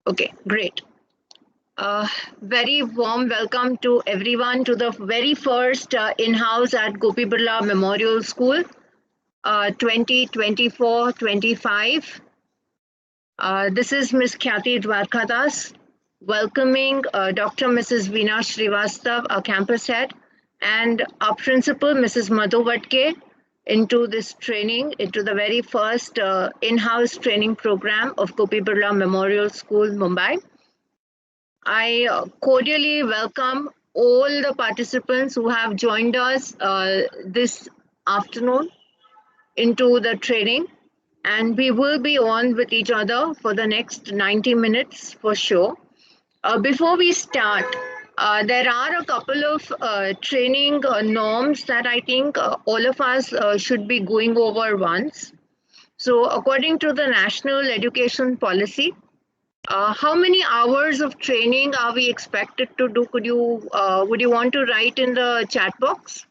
Okay, great. Very warm welcome to everyone to the very first in-house at Gopi Birla Memorial School 2024-25. This is Ms. Khyati Dwarkadas welcoming Dr. Mrs. Veena Srivastav, our campus head, and our principal, Mrs. Madhu Vatke, into this training, into the very first in-house training program of Gopi Birla Memorial School, Mumbai. I cordially welcome all the participants who have joined us this afternoon into the training, and we will be on with each other for the next 90 minutes for sure. Before we start, there are a couple of training norms that I think all of us should be going over once. So according to the National Education Policy, how many hours of training are we expected to do? Would you want to write in the chat box?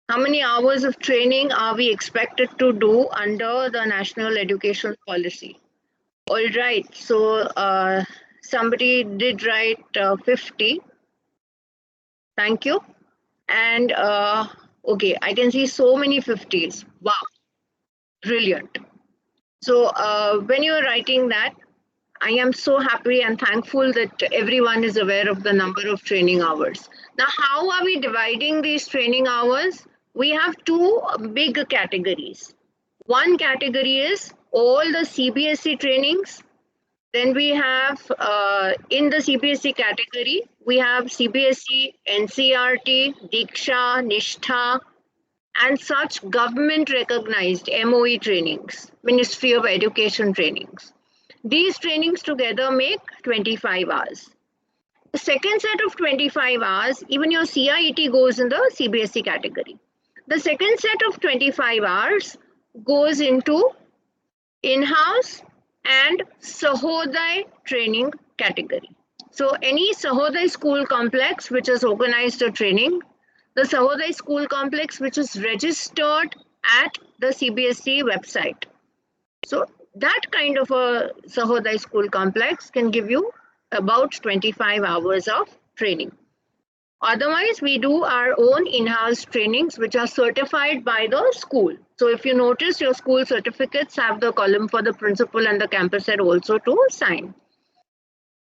How many hours of training are we expected to do under the National Education Policy? All right, so somebody did write 50. Thank you. And okay, I can see so many 50s. Wow, brilliant. So when you're writing that, I am so happy and thankful that everyone is aware of the number of training hours. Now, how are we dividing these training hours? We have two big categories. One category is all the CBSE trainings. Then we have, in the CBSE category, we have CBSE, NCRT, Diksha, Nishtha, and such government recognized MoE trainings, Ministry of Education trainings. These trainings together make 25 hours. The second set of 25 hours, even your CIET goes in the CBSE category. The second set of 25 hours goes into in-house and Sahodai training category. So any Sahodai school complex which has organized a training, the Sahodai school complex which is registered at the CBSE website. So that kind of a Sahodai school complex can give you about 25 hours of training. Otherwise, we do our own in-house trainings which are certified by the school. So if you notice, your school certificates have the column for the principal and the campus head also to sign.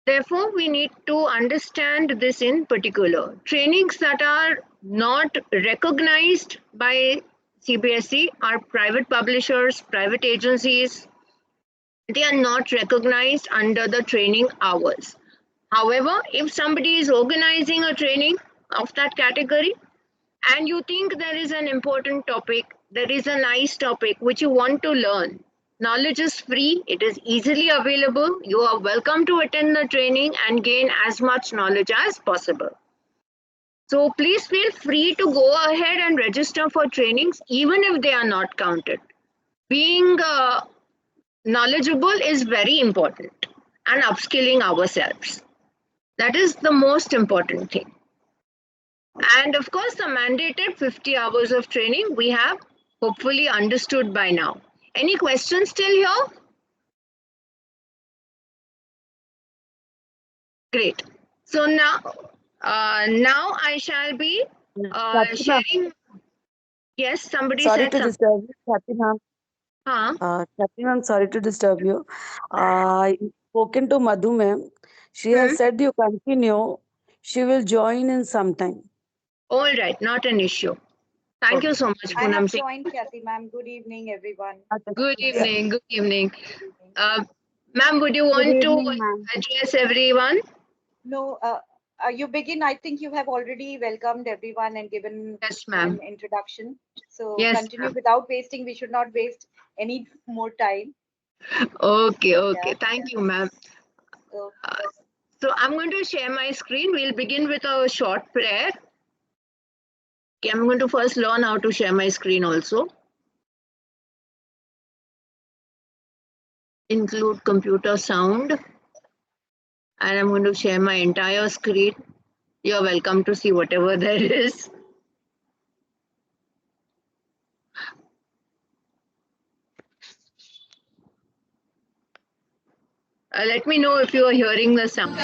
Therefore, we need to understand this in particular. Trainings that are not recognized by CBSE are private publishers, private agencies. They are not recognized under the training hours. However, if somebody is organizing a training of that category and you think there is an important topic, there is a nice topic which you want to learn, knowledge is free, it is easily available, you are welcome to attend the training and gain as much knowledge as possible. So please feel free to go ahead and register for trainings even if they are not counted. Being knowledgeable is very important, and upskilling ourselves. That is the most important thing. And of course, the mandated 50 hours of training we have hopefully understood by now. Any questions still here? Great. So now I shall be sharing. Yes, somebody sorry said to something. disturb you, Khyati ma'am. Khyati ma'am, sorry to disturb you. I spoken to Madhu ma'am. She has said you continue. She will join in some time. All right, not an issue. Thank you so much, I Poonam. have joined, Khyati ma'am. Good evening, everyone. Good evening. Good evening. Ma'am, would you want to address everyone? No, you begin. I think you have already welcomed everyone and given an introduction. So continue without wasting. We should not waste any more time. Okay, okay. Yeah. Thank you, ma'am. So I'm going to share my screen. We'll begin with a short prayer. Okay, I'm going to first learn how to share my screen also. Include computer sound. And I'm going to share my entire screen. You're welcome to see whatever there is. Let me know if you are hearing the sound.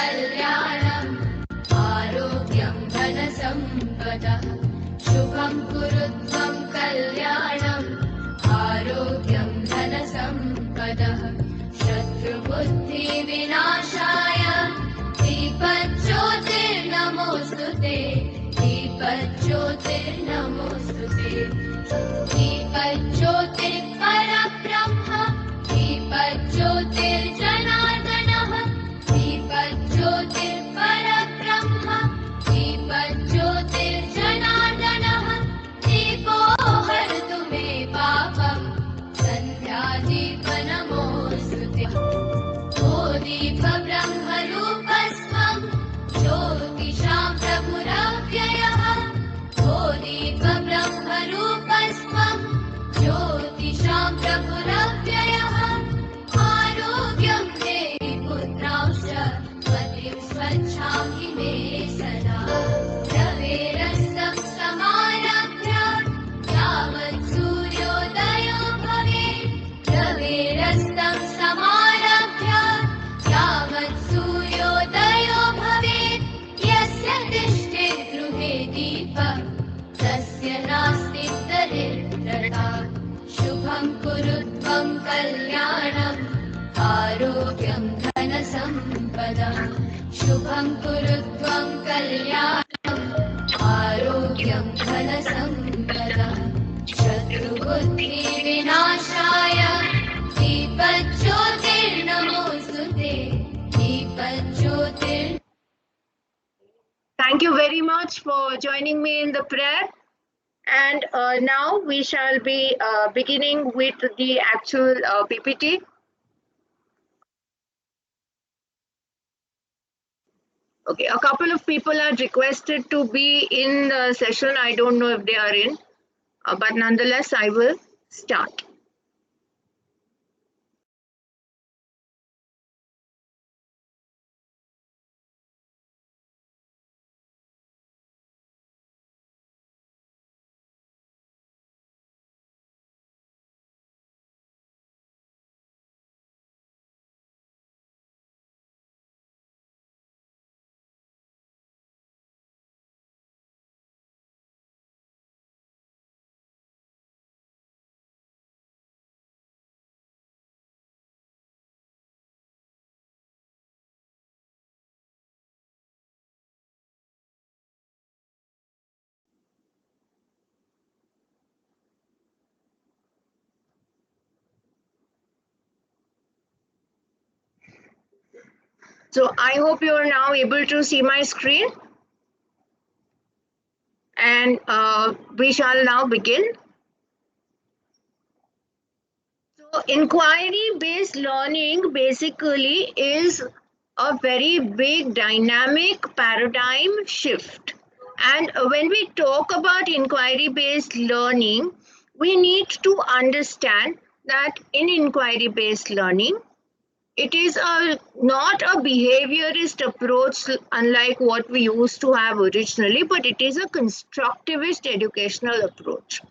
Thank you very much for joining me in the prayer. And now we shall be beginning with the actual PPT. Okay, a couple of people are requested to be in the session. I don't know if they are in, but nonetheless, I will start. So I hope you are now able to see my screen. And we shall now begin. So inquiry-based learning basically is a very big dynamic paradigm shift. And when we talk about inquiry-based learning, we need to understand that in inquiry-based learning, it is not a behaviorist approach unlike what we used to have originally, but it is a constructivist educational approach.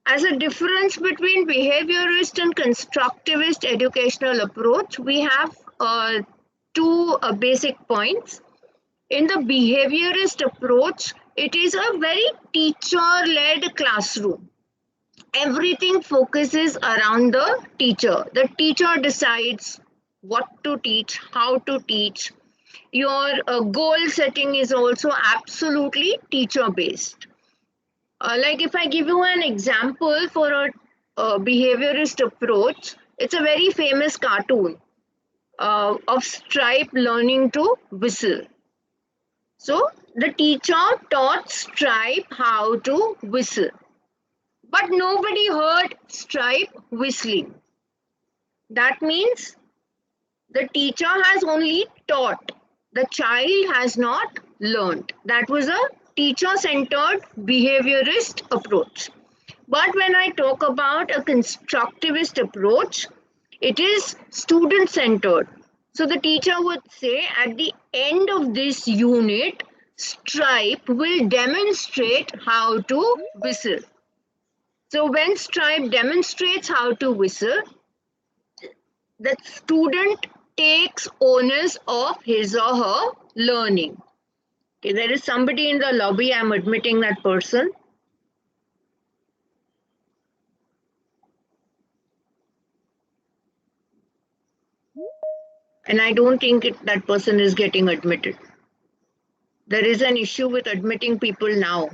As a difference between behaviorist and constructivist educational approach, we have two basic points. In the behaviorist approach, it is a very teacher-led classroom. Everything focuses around the teacher. The teacher decides what to teach, how to teach. Your goal setting is also absolutely teacher-based. Like if I give you an example for a behaviorist approach, it's a very famous cartoon of Stripe learning to whistle. So the teacher taught Stripe how to whistle, but nobody heard Stripe whistling. That means the teacher has only taught, the child has not learned. That was a teacher-centered behaviorist approach. But when I talk about a constructivist approach, it is student-centered. So the teacher would say at the end of this unit, Stripe will demonstrate how to whistle. So when Stripe demonstrates how to whistle, the student takes onus of his or her learning. Okay, there is somebody in the lobby, I'm admitting that person. And I don't think that person is getting admitted. There is an issue with admitting people now.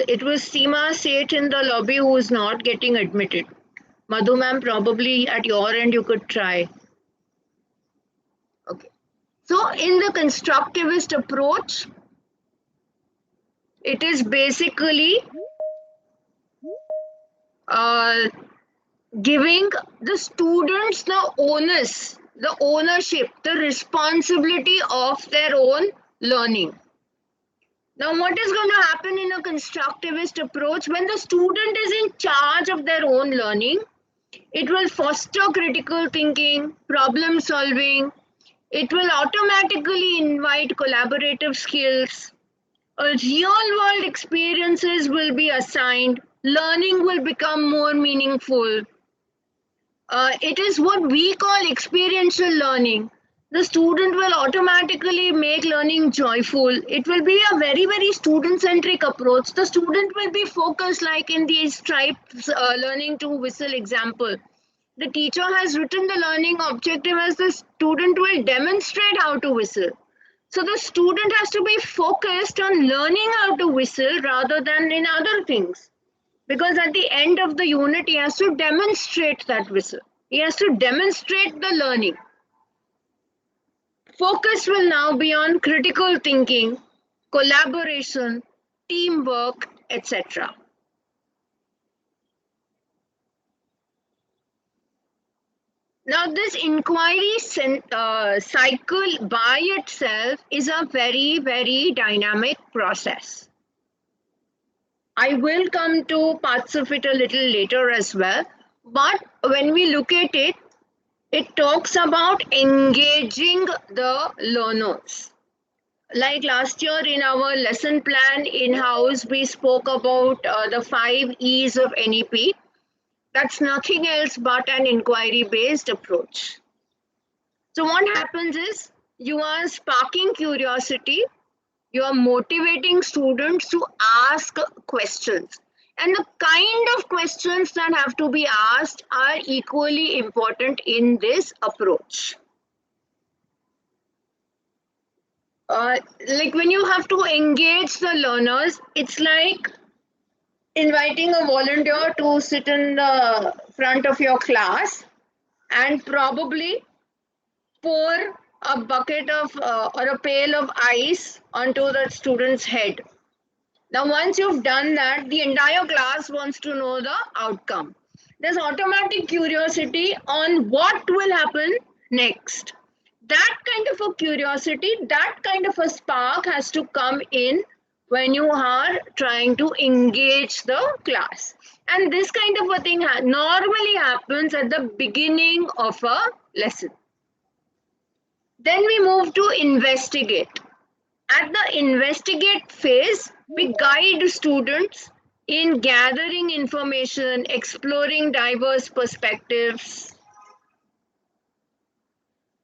It was Seema Seth in the lobby who is not getting admitted. Madhu ma'am, probably at your end you could try. Okay. So in the constructivist approach, it is basically giving the students the onus, the ownership, the responsibility of their own learning. Now, what is going to happen in a constructivist approach when the student is in charge of their own learning? It will foster critical thinking, problem solving. It will automatically invite collaborative skills. Real world experiences will be assigned. Learning will become more meaningful. It is what we call experiential learning. The student will automatically make learning joyful. It will be a very, very student-centric approach. The student will be focused, like in the stripes learning to whistle example. The teacher has written the learning objective as the student will demonstrate how to whistle. So the student has to be focused on learning how to whistle rather than in other things. Because at the end of the unit, he has to demonstrate that whistle. He has to demonstrate the learning. Focus will now be on critical thinking, collaboration, teamwork, etc. Now, this inquiry cycle by itself is a very, very dynamic process. I will come to parts of it a little later as well. But when we look at it, it talks about engaging the learners. Like last year in our lesson plan in-house, we spoke about the 5 E's of NEP. That's nothing else but an inquiry-based approach. So what happens is you are sparking curiosity, you are motivating students to ask questions. And the kind of questions that have to be asked are equally important in this approach. Like when you have to engage the learners, it's like inviting a volunteer to sit in the front of your class and probably pour a bucket of or a pail of ice onto the student's head. Now, once you've done that, the entire class wants to know the outcome. There's automatic curiosity on what will happen next. That kind of a curiosity, that kind of a spark has to come in when you are trying to engage the class. And this kind of a thing normally happens at the beginning of a lesson. Then we move to investigate. At the investigate phase, we guide students in gathering information, exploring diverse perspectives.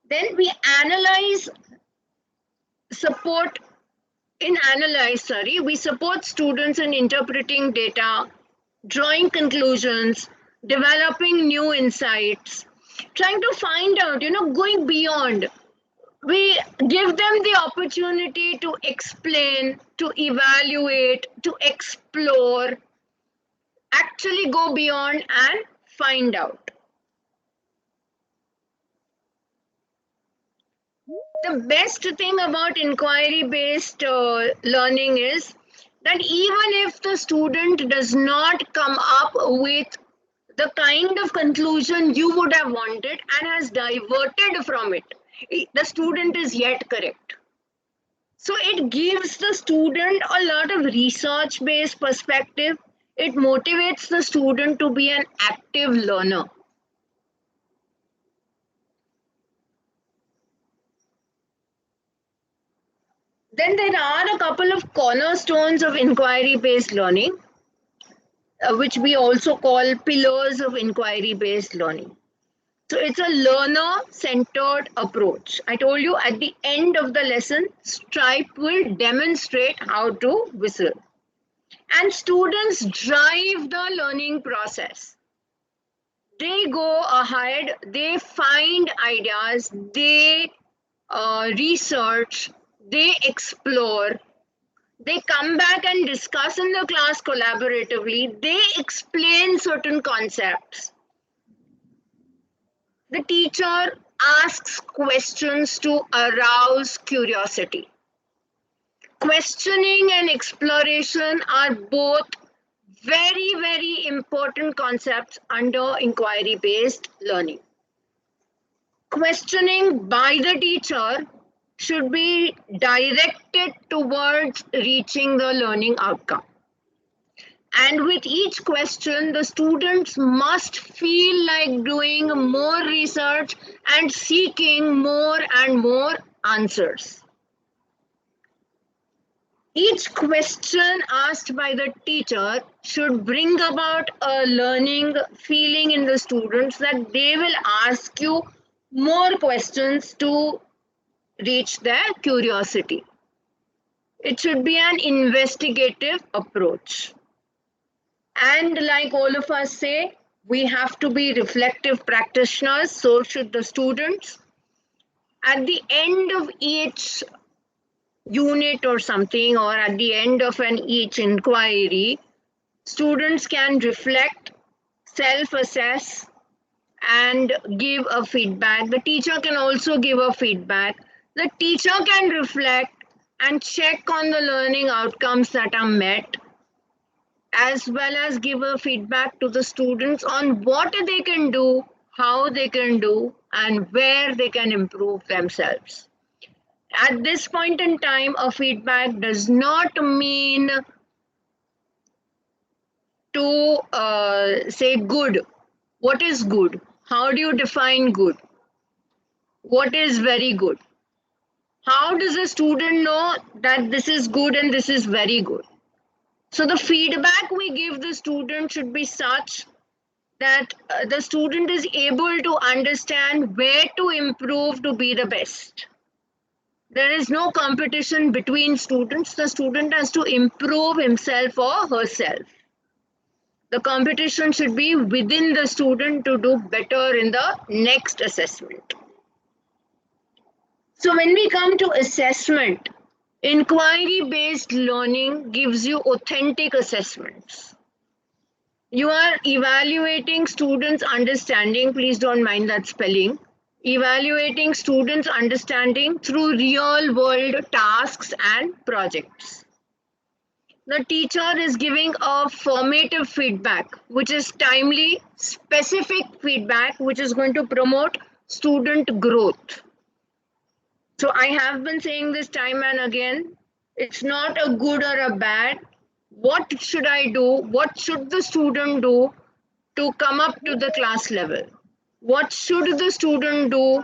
Then we we support students in interpreting data, drawing conclusions, developing new insights, trying to find out, going beyond. We give them the opportunity to explain, to evaluate, to explore, actually go beyond and find out. The best thing about inquiry-based learning is that even if the student does not come up with the kind of conclusion you would have wanted and has diverted from it, the student is yet correct. So it gives the student a lot of research-based perspective. It motivates the student to be an active learner. Then there are a couple of cornerstones of inquiry-based learning. which we also call pillars of inquiry-based learning. So it's a learner-centered approach. I told you at the end of the lesson, Stripe will demonstrate how to whistle. And students drive the learning process. They go ahead, they find ideas, they research, they explore, they come back and discuss in the class collaboratively, they explain certain concepts. The teacher asks questions to arouse curiosity. Questioning and exploration are both very, very important concepts under inquiry-based learning. Questioning by the teacher should be directed towards reaching the learning outcome. And with each question, the students must feel like doing more research and seeking more and more answers. Each question asked by the teacher should bring about a learning feeling in the students that they will ask you more questions to reach their curiosity. It should be an investigative approach. And like all of us say, we have to be reflective practitioners, so should the students. At the end of each unit or something, or at the end of each inquiry, students can reflect, self-assess, and give a feedback. The teacher can also give a feedback. The teacher can reflect and check on the learning outcomes that are met, as well as give a feedback to the students on what they can do, how they can do, and where they can improve themselves. At this point in time, a feedback does not mean to say good. What is good? How do you define good? What is very good? How does a student know that this is good and this is very good? So the feedback we give the student should be such that the student is able to understand where to improve to be the best. There is no competition between students. The student has to improve himself or herself. The competition should be within the student to do better in the next assessment. So when we come to assessment, inquiry-based learning gives you authentic assessments. You are evaluating students' understanding. Please don't mind that spelling. Evaluating students' understanding through real-world tasks and projects. The teacher is giving a formative feedback, which is timely, specific feedback, which is going to promote student growth. So I have been saying this time and again, it's not a good or a bad. What should I do? What should the student do to come up to the class level? What should the student do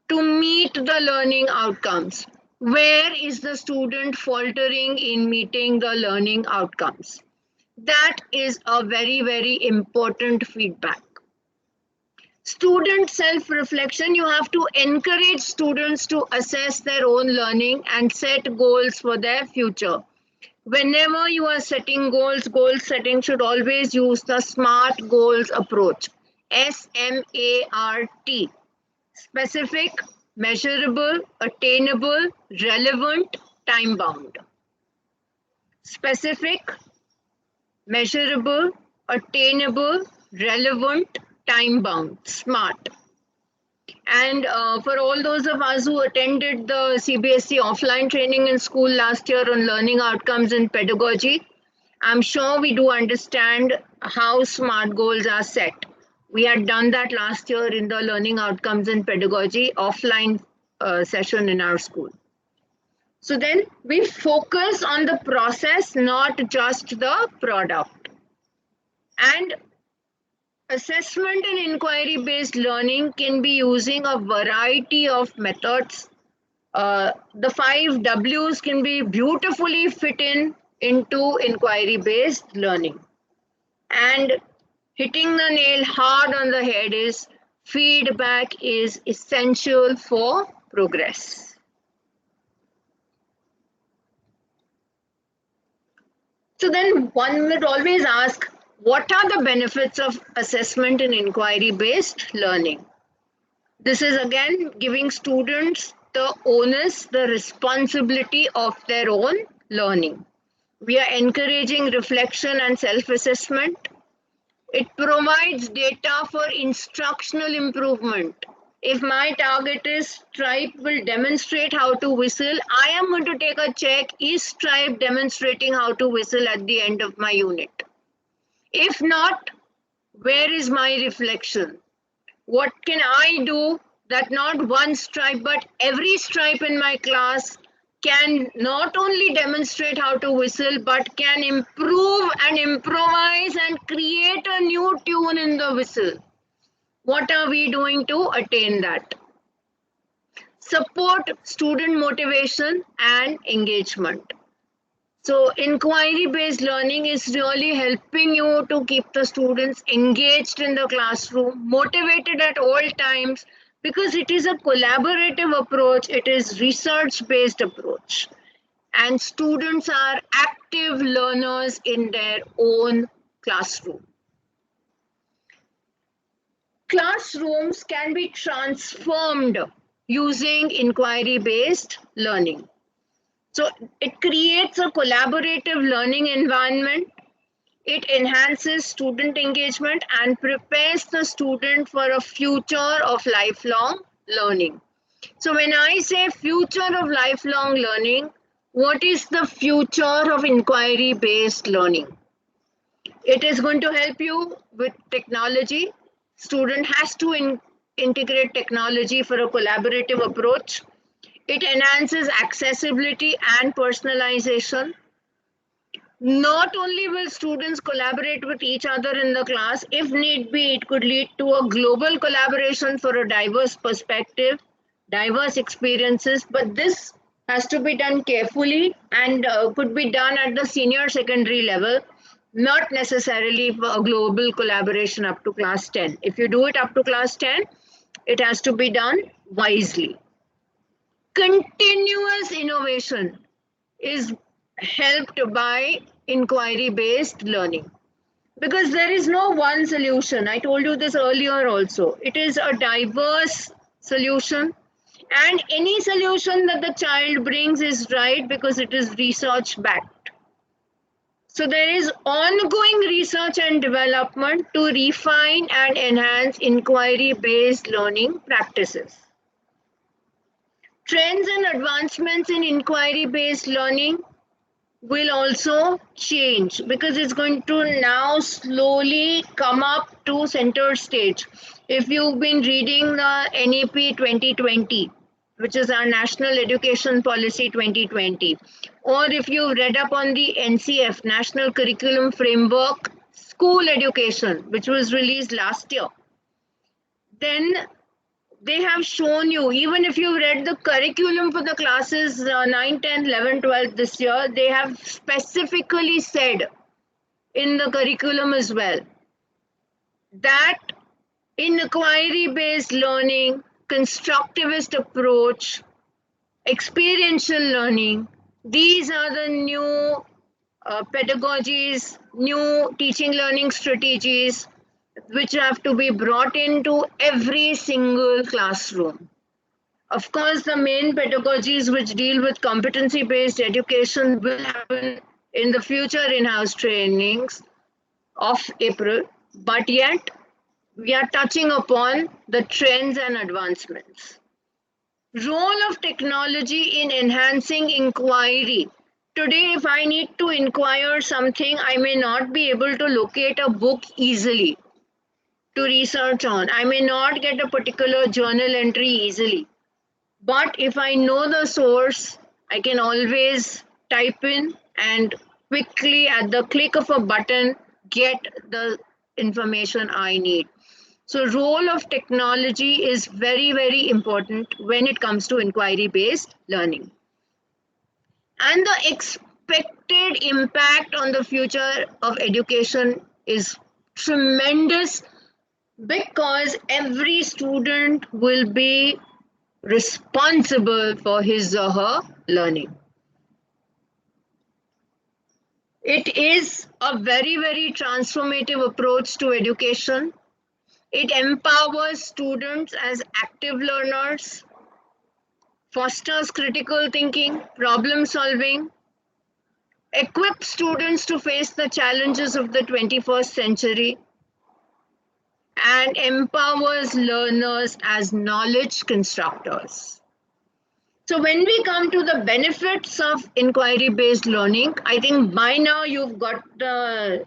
to meet the learning outcomes? Where is the student faltering in meeting the learning outcomes? That is a very, very important feedback. Student self-reflection, you have to encourage students to assess their own learning and set goals for their future. Whenever you are setting goals, goal setting should always use the SMART goals approach. SMART. Specific, measurable, attainable, relevant, time-bound. Specific, measurable, attainable, relevant, time-bound, SMART. And for all those of us who attended the CBSE offline training in school last year on learning outcomes and pedagogy, I'm sure we do understand how SMART goals are set. We had done that last year in the learning outcomes and pedagogy offline session in our school. So then we focus on the process, not just the product. And assessment and inquiry-based learning can be using a variety of methods. The 5 W's can be beautifully fit into inquiry-based learning. And hitting the nail hard on the head is feedback is essential for progress. So then one would always ask, what are the benefits of assessment and inquiry-based learning? This is again giving students the onus, the responsibility of their own learning. We are encouraging reflection and self-assessment. It provides data for instructional improvement. If my target is Stripe will demonstrate how to whistle, I am going to take a check, is Stripe demonstrating how to whistle at the end of my unit? If not, where is my reflection? What can I do that not one Stripe but every Stripe in my class can not only demonstrate how to whistle but can improve and improvise and create a new tune in the whistle? What are we doing to attain that? Support student motivation and engagement. So inquiry-based learning is really helping you to keep the students engaged in the classroom, motivated at all times, because it is a collaborative approach, it is research-based approach. And students are active learners in their own classroom. Classrooms can be transformed using inquiry-based learning. So it creates a collaborative learning environment. It enhances student engagement and prepares the student for a future of lifelong learning. So when I say future of lifelong learning, what is the future of inquiry-based learning? It is going to help you with technology. Student has to integrate technology for a collaborative approach. It enhances accessibility and personalization. Not only will students collaborate with each other in the class, if need be, it could lead to a global collaboration for a diverse perspective, diverse experiences, but this has to be done carefully and could be done at the senior secondary level, not necessarily for a global collaboration up to class 10. If you do it up to class 10, it has to be done wisely. Continuous innovation is helped by inquiry-based learning because there is no one solution. I told you this earlier also. It is a diverse solution, and any solution that the child brings is right because it is research-backed. So there is ongoing research and development to refine and enhance inquiry-based learning practices. Trends and advancements in inquiry-based learning will also change because it's going to now slowly come up to center stage. If you've been reading the NEP 2020, which is our National Education Policy 2020, or if you've read up on the NCF, National Curriculum Framework, School Education, which was released last year, then they have shown you, even if you read the curriculum for the classes 9, 10, 11, 12 this year, they have specifically said in the curriculum as well that inquiry-based learning, constructivist approach, experiential learning, these are the new pedagogies, new teaching learning strategies which have to be brought into every single classroom. Of course, the main pedagogies which deal with competency-based education will happen in the future in-house trainings of April, but yet we are touching upon the trends and advancements. Role of technology in enhancing inquiry. Today, if I need to inquire something, I may not be able to locate a book easily to research on. I may not get a particular journal entry easily. But if I know the source, I can always type in and quickly at the click of a button get the information I need. So role of technology is very, very important when it comes to inquiry-based learning. And the expected impact on the future of education is tremendous because every student will be responsible for his or her learning. It is a very, very transformative approach to education. It empowers students as active learners, fosters critical thinking, problem solving, equips students to face the challenges of the 21st century, and empowers learners as knowledge constructors. So when we come to the benefits of inquiry-based learning, I think by now you've got the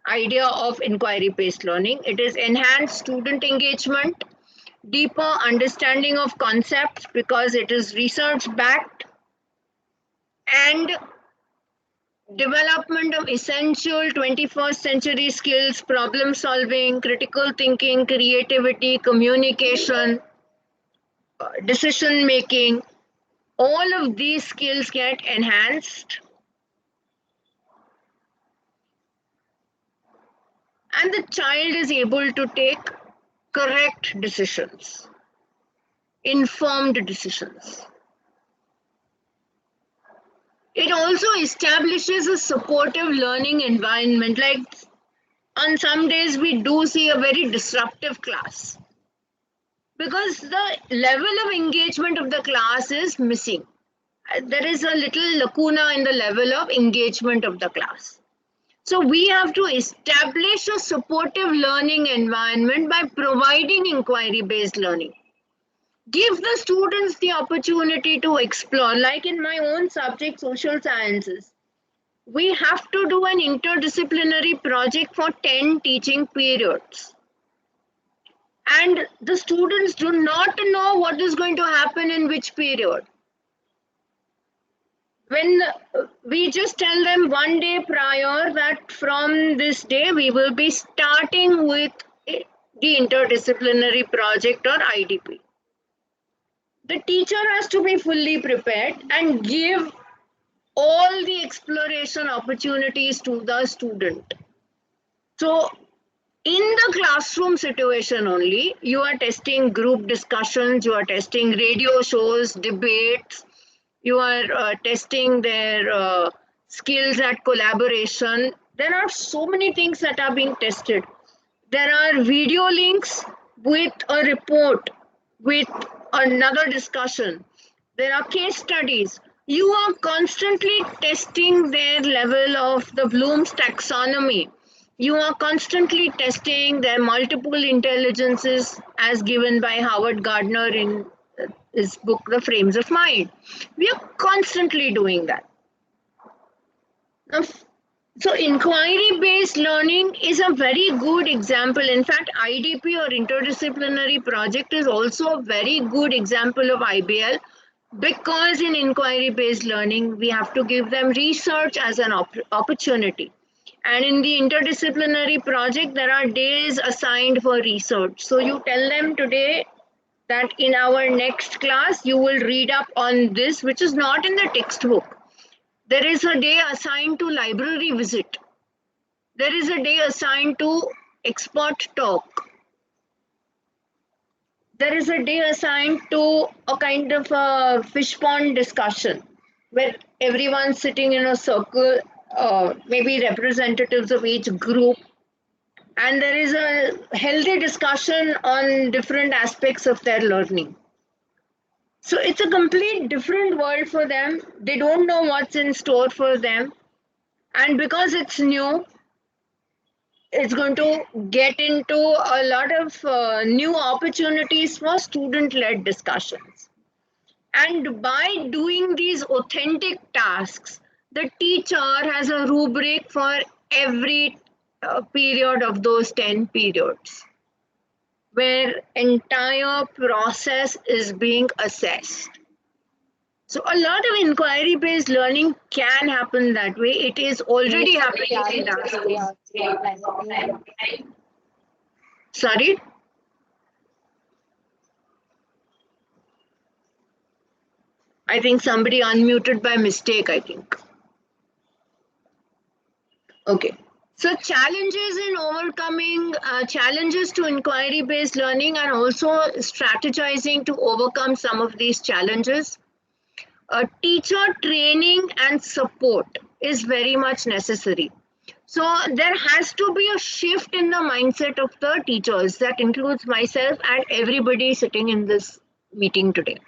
idea of inquiry-based learning. It is enhanced student engagement, deeper understanding of concepts because it is research-backed, and development of essential 21st century skills, problem solving, critical thinking, creativity, communication, decision making. All of these skills get enhanced, and the child is able to take correct decisions, informed decisions. It also establishes a supportive learning environment. Like on some days, we do see a very disruptive class because the level of engagement of the class is missing. There is a little lacuna in the level of engagement of the class. So we have to establish a supportive learning environment by providing inquiry-based learning. Give the students the opportunity to explore. Like in my own subject, social sciences, we have to do an interdisciplinary project for 10 teaching periods. And the students do not know what is going to happen in which period. When we just tell them one day prior that from this day we will be starting with the interdisciplinary project or IDP. The teacher has to be fully prepared and give all the exploration opportunities to the student. So in the classroom situation only, you are testing group discussions, you are testing radio shows, debates, you are testing their skills at collaboration. There are so many things that are being tested. There are video links with a report, with another discussion. There are case studies. You are constantly testing their level of the Bloom's taxonomy. You are constantly testing their multiple intelligences as given by Howard Gardner in his book, The Frames of Mind. We are constantly doing that. Now, so inquiry-based learning is a very good example. In fact, IDP or interdisciplinary project is also a very good example of IBL because in inquiry-based learning, we have to give them research as an opportunity. And in the interdisciplinary project, there are days assigned for research. So you tell them today that in our next class, you will read up on this, which is not in the textbook. There is a day assigned to library visit. There is a day assigned to expert talk. There is a day assigned to a kind of a fish pond discussion where everyone's sitting in a circle, maybe representatives of each group, and there is a healthy discussion on different aspects of their learning. So it's a complete different world for them. They don't know what's in store for them. And because it's new, it's going to get into a lot of new opportunities for student-led discussions. And by doing these authentic tasks, the teacher has a rubric for every period of those 10 periods, where entire process is being assessed. So a lot of inquiry-based learning can happen that way. It is already happening in our schools. Sorry? I think somebody unmuted by mistake, I think. Okay. So challenges in overcoming challenges to inquiry-based learning and also strategizing to overcome some of these challenges. Teacher training and support is very much necessary. So there has to be a shift in the mindset of the teachers. That includes myself and everybody sitting in this meeting today.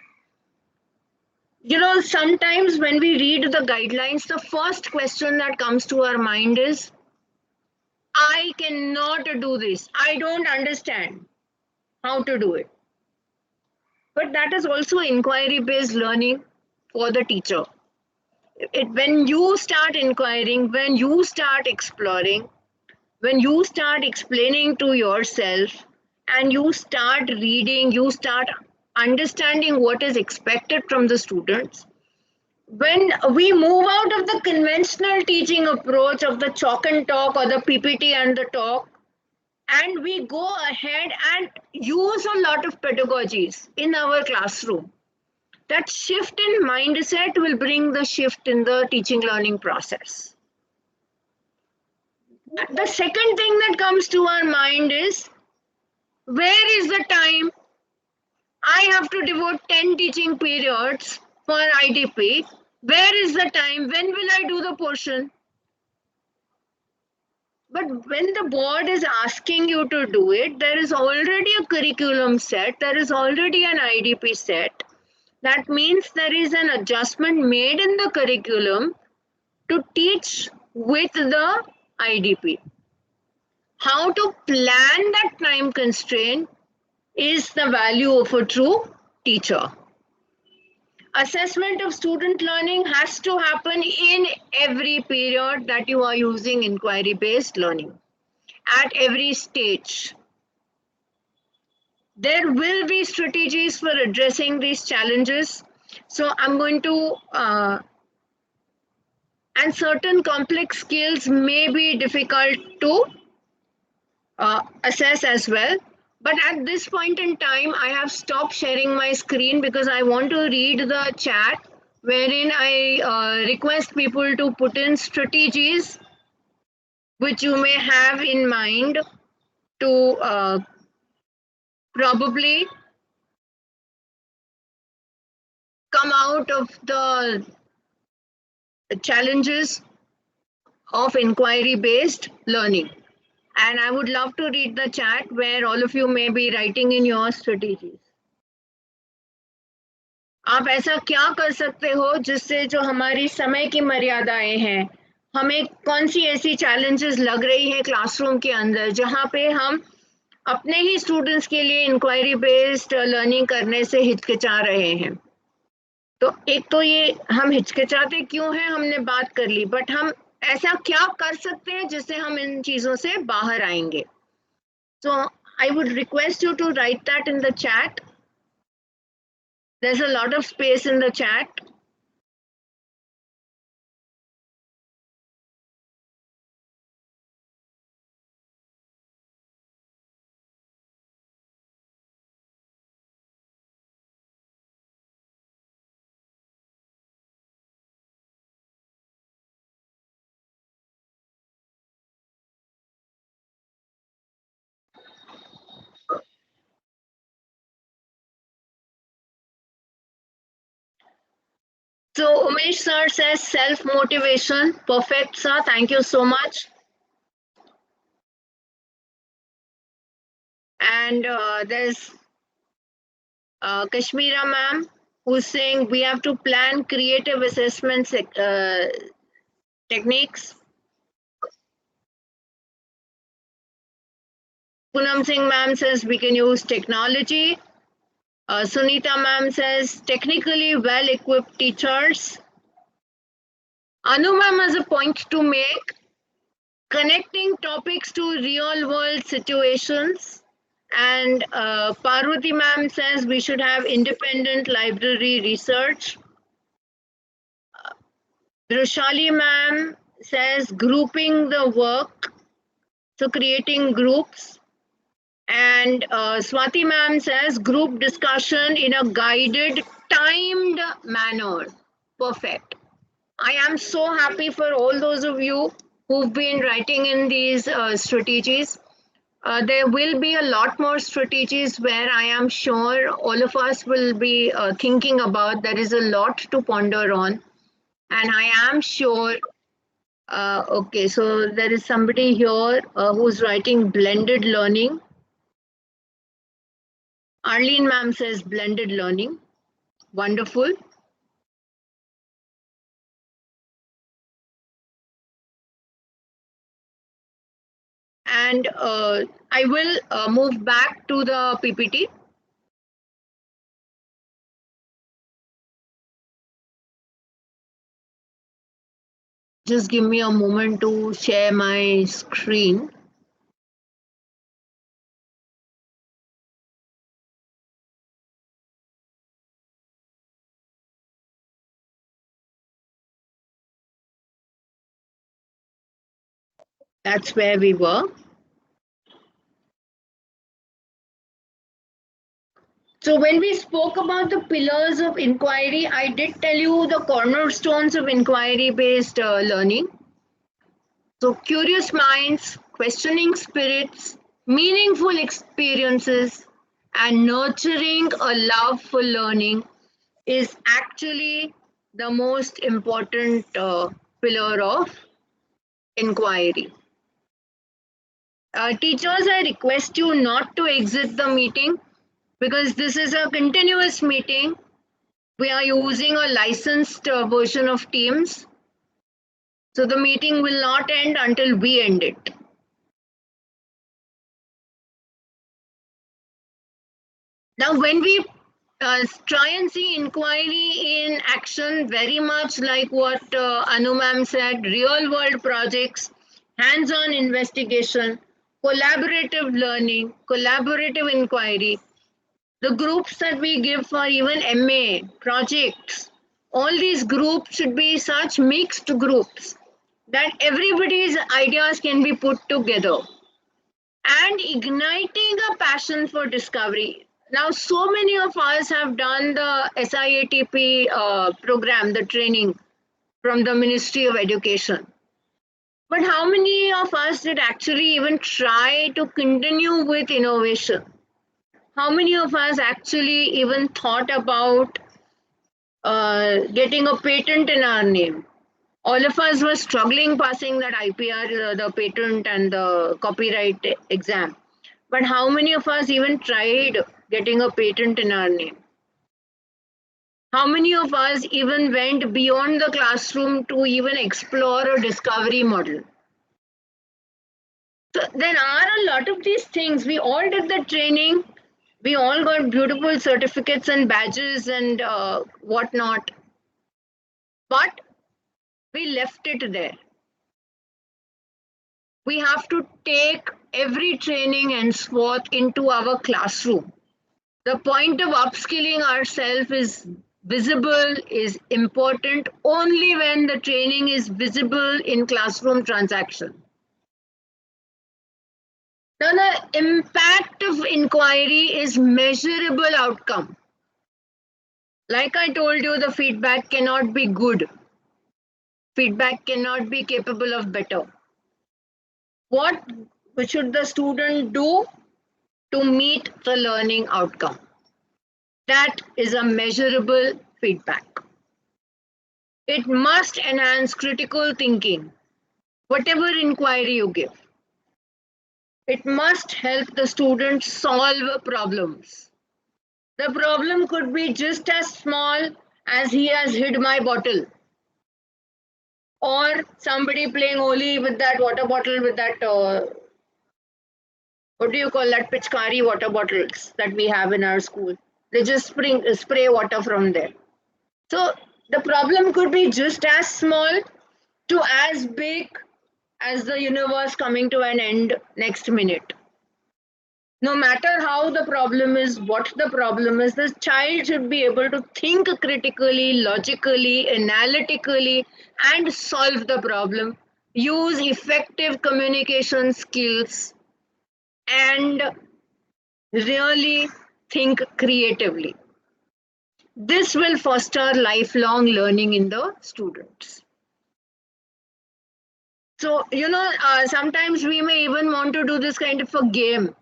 You know, sometimes when we read the guidelines, the first question that comes to our mind is, I cannot do this. I don't understand how to do it. But that is also inquiry-based learning for the teacher. When you start inquiring, when you start exploring, when you start explaining to yourself and you start reading, you start understanding what is expected from the students. When we move out of the conventional teaching approach of the chalk and talk or the PPT and the talk, and we go ahead and use a lot of pedagogies in our classroom, that shift in mindset will bring the shift in the teaching learning process. The second thing that comes to our mind is, where is the time? I have to devote 10 teaching periods for IDP. Where is the time? When will I do the portion? But when the board is asking you to do it, there is already a curriculum set, there is already an IDP set. That means there is an adjustment made in the curriculum to teach with the IDP. How to plan that time constraint is the value of a true teacher. Assessment of student learning has to happen in every period that you are using inquiry-based learning, at every stage. There will be strategies for addressing these challenges. So I'm going to, and certain complex skills may be difficult to assess as well. But at this point in time, I have stopped sharing my screen because I want to read the chat wherein I request people to put in strategies which you may have in mind to probably come out of the challenges of inquiry-based learning. And I would love to read the chat where all of you may be writing in your strategies. आप ऐसा क्या कर सकते हो जिससे जो हमारी समय की मर्यादाएं हैं, हमें कौन सी ऐसी चैलेंजेस लग रही है क्लासरूम के अंदर जहां पे हम अपने ही स्टूडेंट्स के लिए इंक्वायरी बेस्ड लर्निंग करने से हिचकिचा रहे हैं. तो एक तो ये हम हिचकिचाते क्यों हैं हमने बात कर ली, बट हम ऐसा क्या कर सकते हैं जिससे हम इन चीजों से बाहर आएंगे. So I would request you to write that in the chat. There's a lot of space in the chat. So Umesh sir says self-motivation. Perfect, sir. Thank you so much. And there's Kashmira ma'am who's saying we have to plan creative assessment techniques. Poonam Singh ma'am says we can use technology. Sunita ma'am says technically well-equipped teachers. Anu ma'am has a point to make. Connecting topics to real-world situations. And Parvati ma'am says we should have independent library research. Roshali ma'am says grouping the work, so creating groups. And Swati ma'am says group discussion in a guided, timed manner. Perfect. I am so happy for all those of you who've been writing in these strategies. There will be a lot more strategies where I am sure all of us will be thinking about. There is a lot to ponder on. And I am sure, okay, so there is somebody here who's writing blended learning. Arlene ma'am says blended learning. Wonderful. And I will move back to the PPT. Just give me a moment to share my screen. That's where we were. So when we spoke about the pillars of inquiry, I did tell you the cornerstones of inquiry-based learning. So curious minds, questioning spirits, meaningful experiences, and nurturing a love for learning is actually the most important pillar of inquiry. Teachers, I request you not to exit the meeting because this is a continuous meeting. We are using a licensed version of Teams. So the meeting will not end until we end it. Now, when we try and see inquiry in action, very much like what Anu ma'am said, real world projects, hands-on investigation, collaborative learning, collaborative inquiry, the groups that we give for even MA projects, all these groups should be such mixed groups that everybody's ideas can be put together and igniting a passion for discovery. Now, so many of us have done the SIATP program, the training from the Ministry of Education. But how many of us did actually even try to continue with innovation? How many of us actually even thought about getting a patent in our name? All of us were struggling passing that IPR, the patent and the copyright exam. But how many of us even tried getting a patent in our name? How many of us even went beyond the classroom to even explore a discovery model? So there are a lot of these things. We all did the training. We all got beautiful certificates and badges and whatnot. But we left it there. We have to take every training and swath into our classroom. The point of upskilling ourselves is visible, is important only when the training is visible in classroom transaction. Now, the impact of inquiry is measurable outcome. Like I told you, the feedback cannot be good. Feedback cannot be capable of better. What should the student do to meet the learning outcome? That is a measurable feedback. It must enhance critical thinking, whatever inquiry you give. It must help the student solve problems. The problem could be just as small as he has hid my bottle, or somebody playing Oli with that water bottle with that, what do you call that, pichkari water bottles that we have in our school. They just spray water from there. So the problem could be just as small to as big as the universe coming to an end next minute. No matter how the problem is, what the problem is, the child should be able to think critically, logically, analytically, and solve the problem, use effective communication skills, and really think creatively. This will foster lifelong learning in the students. So, sometimes we may even want to do this kind of a game.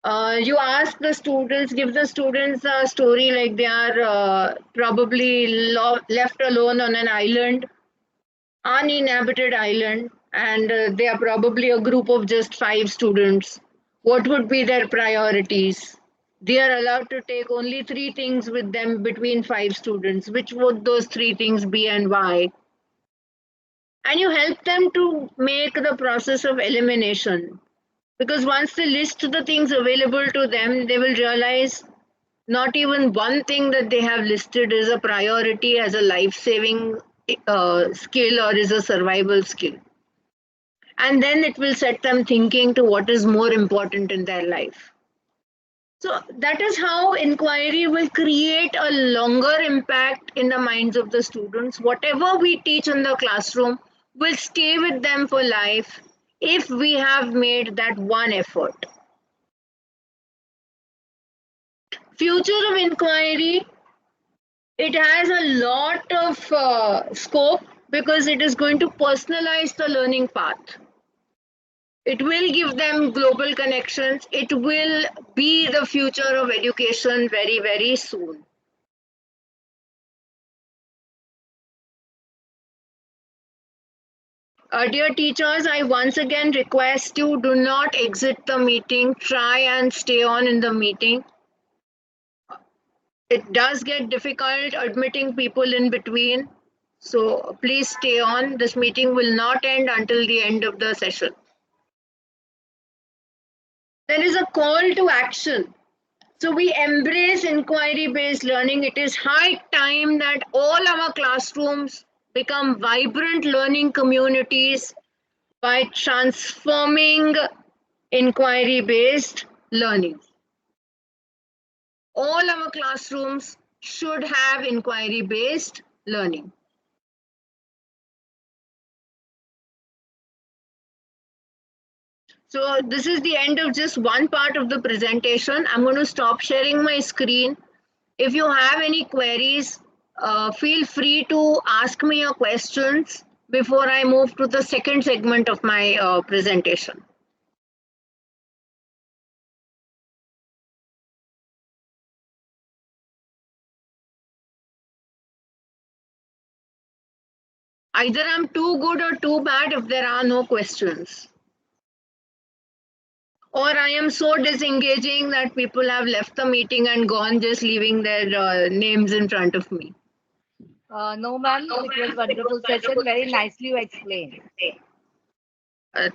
You ask the students, give the students a story like they are probably left alone on an island, uninhabited island, and they are probably a group of just 5 students. What would be their priorities? They are allowed to take only 3 things with them between 5 students. Which would those 3 things be and why? And you help them to make the process of elimination. Because once they list the things available to them, they will realize not even one thing that they have listed is a priority as a life-saving skill or is a survival skill. And then it will set them thinking to what is more important in their life. So that is how inquiry will create a longer impact in the minds of the students. Whatever we teach in the classroom will stay with them for life if we have made that one effort. Future of inquiry, it has a lot of scope because it is going to personalize the learning path. It will give them global connections. It will be the future of education very, very soon. Dear teachers, I once again request you, do not exit the meeting. Try and stay on in the meeting. It does get difficult admitting people in between. So please stay on. This meeting will not end until the end of the session. There is a call to action. So we embrace inquiry-based learning. It is high time that all our classrooms become vibrant learning communities by transforming inquiry-based learning. All our classrooms should have inquiry-based learning. So this is the end of just one part of the presentation. I'm going to stop sharing my screen. If you have any queries, feel free to ask me your questions before I move to the second segment of my presentation. Either I'm too good or too bad if there are no questions. Or I am so disengaging that people have left the meeting and gone, just leaving their names in front of me. No, ma'am. It was a wonderful session. Very nicely you explained.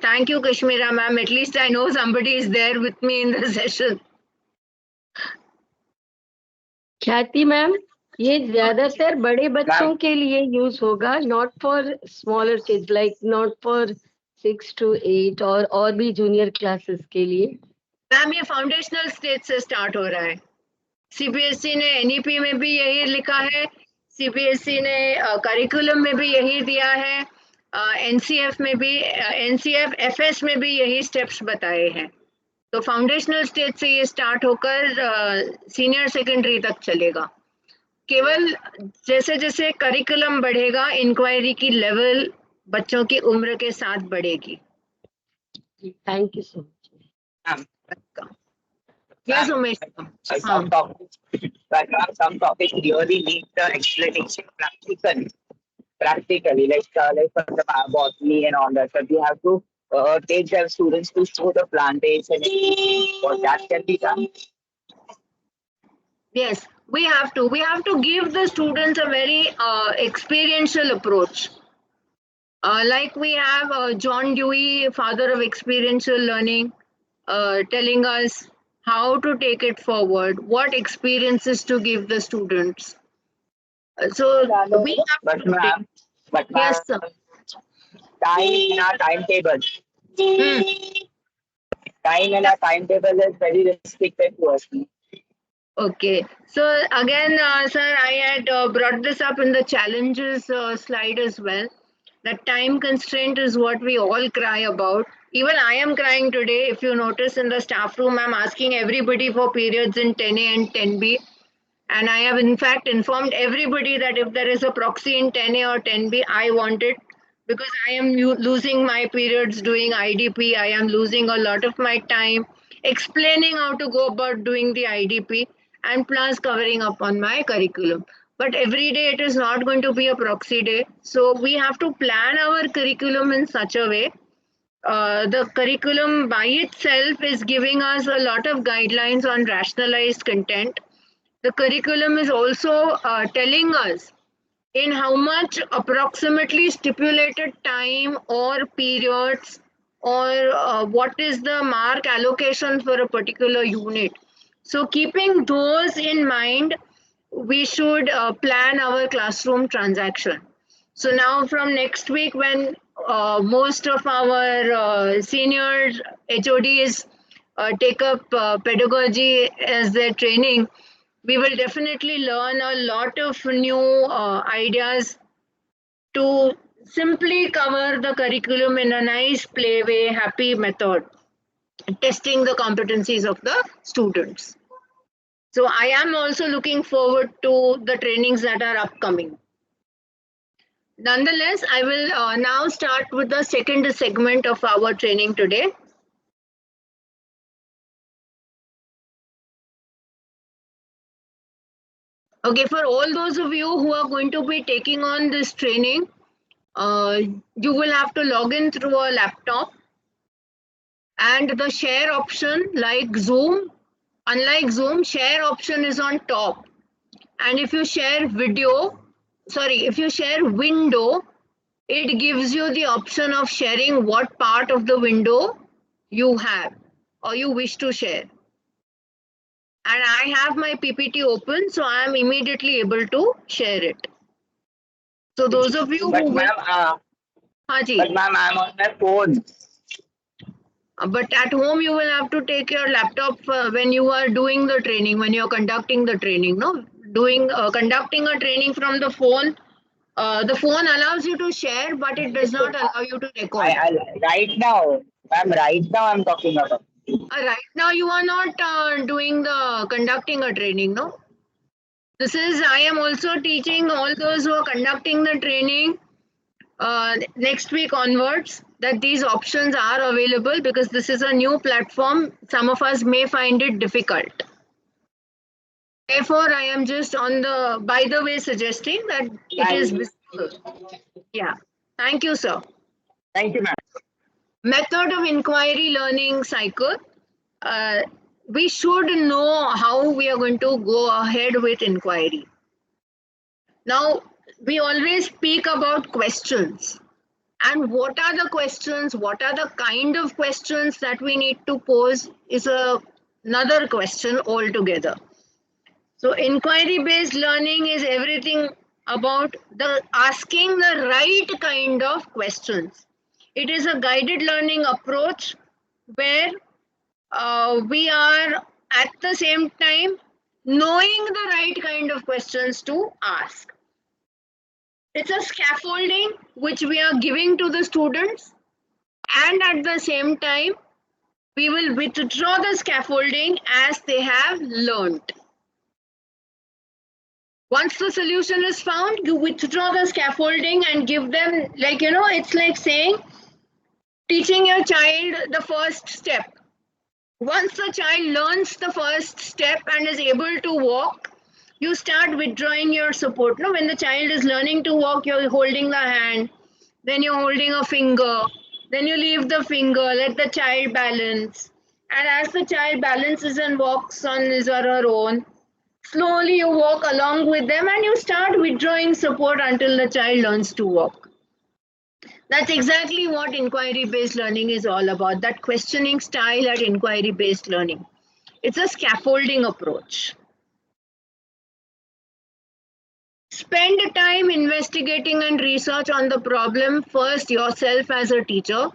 Thank you, Kashmira ma'am. At least I know somebody is there with me in the session. ख्याति ma'am, ये ज्यादातर बड़े बच्चों के लिए use होगा, not for smaller kids, like not for 6 to 8 और भी junior classes के लिए. मैम ये फाउंडेशनल स्टेज से स्टार्ट हो रहा है. सीबीएसई ने एनईपी में भी यही लिखा है, सीबीएसई ने करिकुलम में भी यही दिया है, एनसीएफ में भी, एनसीएफ एफएस में भी यही स्टेप्स बताए हैं. तो फाउंडेशनल स्टेज से ये स्टार्ट होकर सीनियर सेकेंडरी तक चलेगा. केवल जैसे जैसे करिकुलम बढ़ेगा, इंक्वायरी की लेवल बच्चों की उम्र के साथ बढ़ेगी. Thank you so much. Yes, Umesh. Some topics really need the explanation practically, like for the botany and all that. But we have to take the students to show the plantation, or that can be done. Yes, we have to. We have to give the students a very experiential approach. Like we have John Dewey, father of experiential learning, telling us how to take it forward, what experiences to give the students. So we have but yes, sir. Time in our timetable. Time in our timetable is very restricted to us. Okay. So again, sir, I had brought this up in the challenges slide as well. The time constraint is what we all cry about. Even I am crying today. If you notice in the staff room, I'm asking everybody for periods in 10A and 10B. And I have in fact informed everybody that if there is a proxy in 10A or 10B, I want it. because I am losing my periods doing IDP. I am losing a lot of my time explaining how to go about doing the IDP and plus covering up on my curriculum. But every day it is not going to be a proxy day. So we have to plan our curriculum in such a way. The curriculum by itself is giving us a lot of guidelines on rationalized content. The curriculum is also telling us in how much approximately stipulated time or periods or what is the mark allocation for a particular unit. So keeping those in mind, we should plan our classroom transaction. So now from next week, when most of our senior HODs take up pedagogy as their training, we will definitely learn a lot of new ideas to simply cover the curriculum in a nice play way, happy method, testing the competencies of the students. So I am also looking forward to the trainings that are upcoming. Nonetheless, I will now start with the second segment of our training today. Okay, for all those of you who are going to be taking on this training, you will have to log in through a laptop, and the share option, like Zoom, unlike Zoom, share option is on top. And if you share if you share window, it gives you the option of sharing what part of the window you have or you wish to share. And I have my PPT open, so I am immediately able to share it. So those of you but who ma'am, but ma'am, I'm on my phone. But at home, you will have to take your laptop when you are doing the training, when you are conducting the training. No, conducting a training from the phone. The phone allows you to share, but it does not allow you to record. Right now, ma'am, right now I'm talking about. Right now, you are not doing the conducting a training, no? This is, I am also teaching all those who are conducting the training next week onwards that these options are available because this is a new platform. Some of us may find it difficult. Therefore, I am just by the way, suggesting that it is visible. Yeah. Thank you, sir. Thank you, ma'am. Method of inquiry learning cycle. We should know how we are going to go ahead with inquiry. Now, we always speak about questions. And what are the questions? What are the kind of questions that we need to pose is another question altogether. So inquiry-based learning is everything about asking the right kind of questions. It is a guided learning approach where we are at the same time knowing the right kind of questions to ask. It's a scaffolding which we are giving to the students, and at the same time, we will withdraw the scaffolding as they have learned. Once the solution is found, you withdraw the scaffolding and give them, it's like saying, teaching your child the first step. Once the child learns the first step and is able to walk, you start withdrawing your support. No, when the child is learning to walk, you're holding the hand, then you're holding a finger, then you leave the finger, let the child balance. And as the child balances and walks on his or her own, slowly you walk along with them and you start withdrawing support until the child learns to walk. That's exactly what inquiry-based learning is all about, that questioning style at inquiry-based learning. It's a scaffolding approach. Spend time investigating and research on the problem first yourself as a teacher,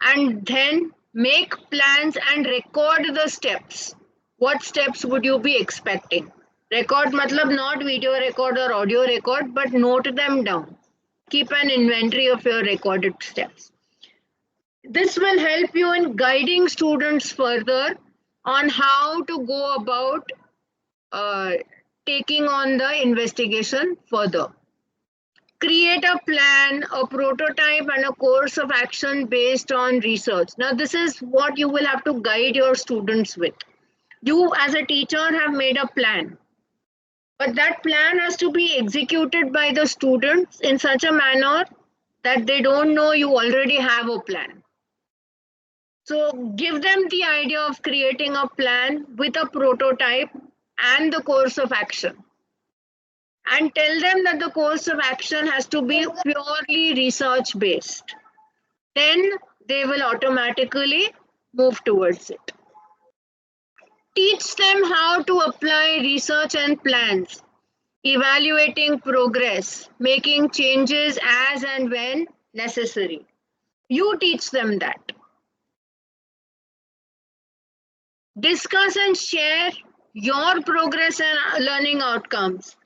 and then make plans and record the steps. What steps would you be expecting? Record matlab not video record or audio record, but note them down. Keep an inventory of your recorded steps. This will help you in guiding students further on how to go about taking on the investigation further. create a plan, a prototype, and a course of action based on research. Now, this is what you will have to guide your students with. You, as a teacher, have made a plan, but that plan has to be executed by the students in such a manner that they don't know you already have a plan. So give them the idea of creating a plan with a prototype and the course of action. And tell them that the course of action has to be purely research based. Then they will automatically move towards it. Teach them how to apply research and plans, evaluating progress, making changes as and when necessary. You teach them that. Discuss and share your progress and learning outcomes,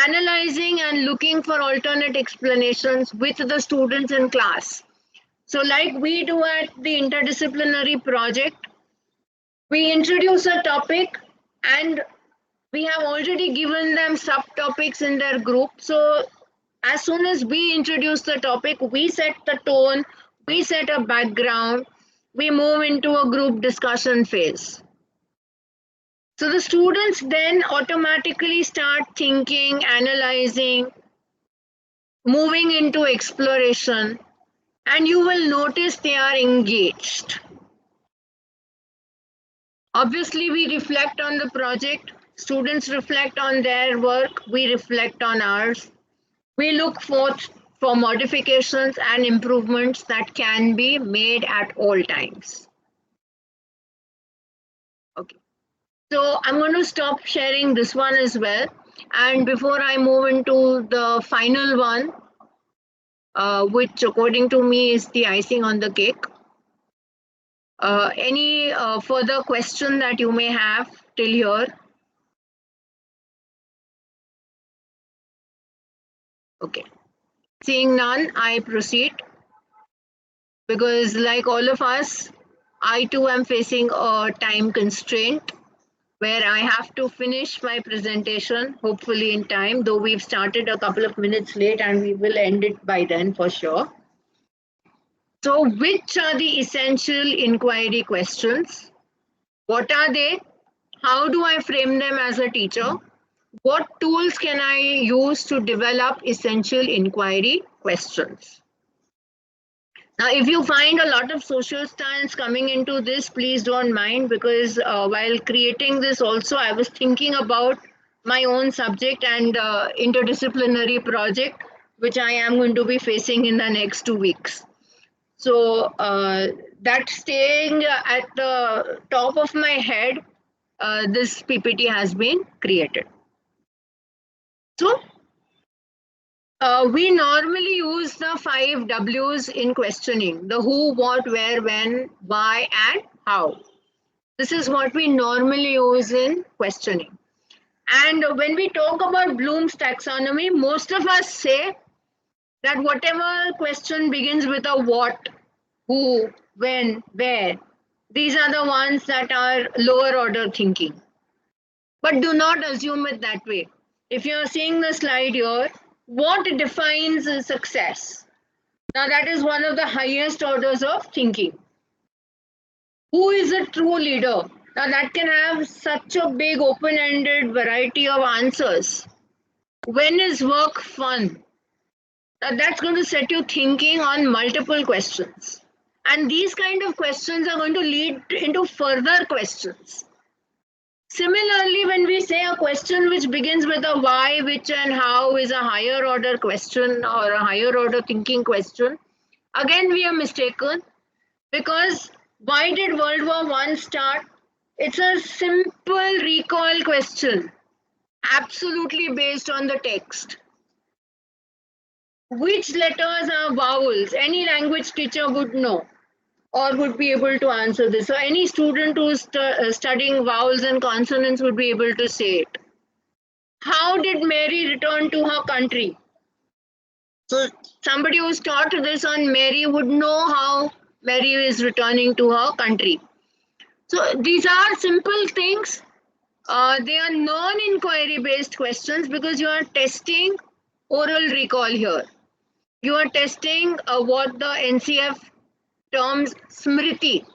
analyzing and looking for alternate explanations with the students in class. So like we do at the interdisciplinary project, we introduce a topic and we have already given them subtopics in their group. So as soon as we introduce the topic, we set the tone, we set a background, we move into a group discussion phase. So the students then automatically start thinking, analyzing, moving into exploration, and you will notice they are engaged. Obviously, we reflect on the project, students reflect on their work, we reflect on ours. We look forth for modifications and improvements that can be made at all times. Okay. So I'm going to stop sharing this one as well. And before I move into the final one, which according to me is the icing on the cake, any further question that you may have till here? Okay. Seeing none, I proceed. Because like all of us, I too am facing a time constraint where I have to finish my presentation, hopefully in time, though we've started a couple of minutes late and we will end it by then for sure. So which are the essential inquiry questions? What are they? How do I frame them as a teacher? What tools can I use to develop essential inquiry questions? Now, if you find a lot of social science coming into this, please don't mind, because while creating this also, I was thinking about my own subject and interdisciplinary project, which I am going to be facing in the next 2 weeks. So that staying at the top of my head, this PPT has been created. So we normally use the 5 W's in questioning: the who, what, where, when, why, and how. This is what we normally use in questioning. And when we talk about Bloom's taxonomy, most of us say that whatever question begins with a what, who, when, where, these are the ones that are lower order thinking. But do not assume it that way. If you're seeing the slide here, what defines success? Now that is one of the highest orders of thinking. Who is a true leader? Now that can have such a big open-ended variety of answers. When is work fun? Now that's going to set you thinking on multiple questions. And these kind of questions are going to lead into further questions. Similarly, when we say a question which begins with a why, which, and how is a higher order question or a higher order thinking question, again we are mistaken, because why did World War I start? It's a simple recall question, absolutely based on the text. Which letters are vowels? Any language teacher would know or would be able to answer this. So any student who's studying vowels and consonants would be able to say it. How did Mary return to her country? So somebody who's taught this on Mary would know how Mary is returning to her country. So these are simple things. They are non-inquiry based questions because you are testing oral recall here. You are testing what the NCF terms smriti.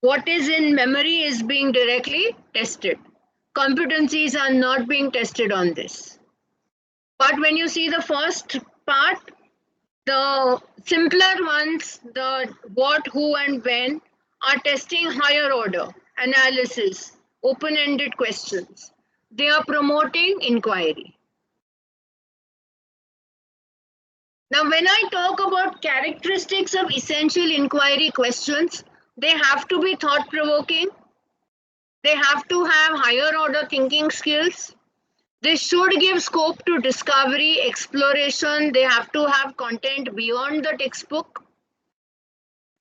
What is in memory is being directly tested. Competencies are not being tested on this. But when you see the first part, the simpler ones, the what, who, and when, are testing higher order, analysis, open-ended questions. They are promoting inquiry. Now, when I talk about characteristics of essential inquiry questions, they have to be thought-provoking. They have to have higher order thinking skills. They should give scope to discovery, exploration. They have to have content beyond the textbook.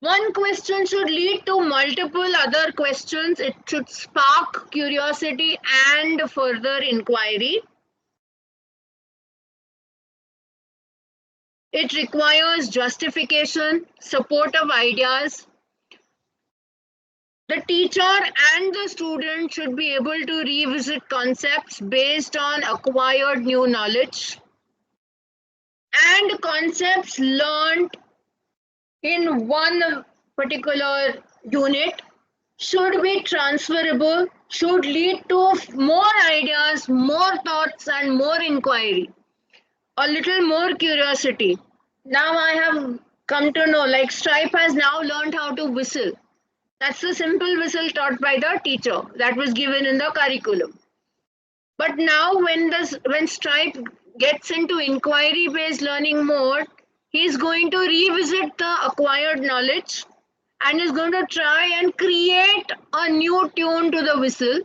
One question should lead to multiple other questions. It should spark curiosity and further inquiry. It requires justification, support of ideas. The teacher and the student should be able to revisit concepts based on acquired new knowledge. And concepts learned in one particular unit should be transferable, should lead to more ideas, more thoughts, and more inquiry, a little more curiosity. Now I have come to know, like Stripe has now learned how to whistle. That's the simple whistle taught by the teacher that was given in the curriculum. But now when Stripe gets into inquiry-based learning mode, he's going to revisit the acquired knowledge and is going to try and create a new tune to the whistle.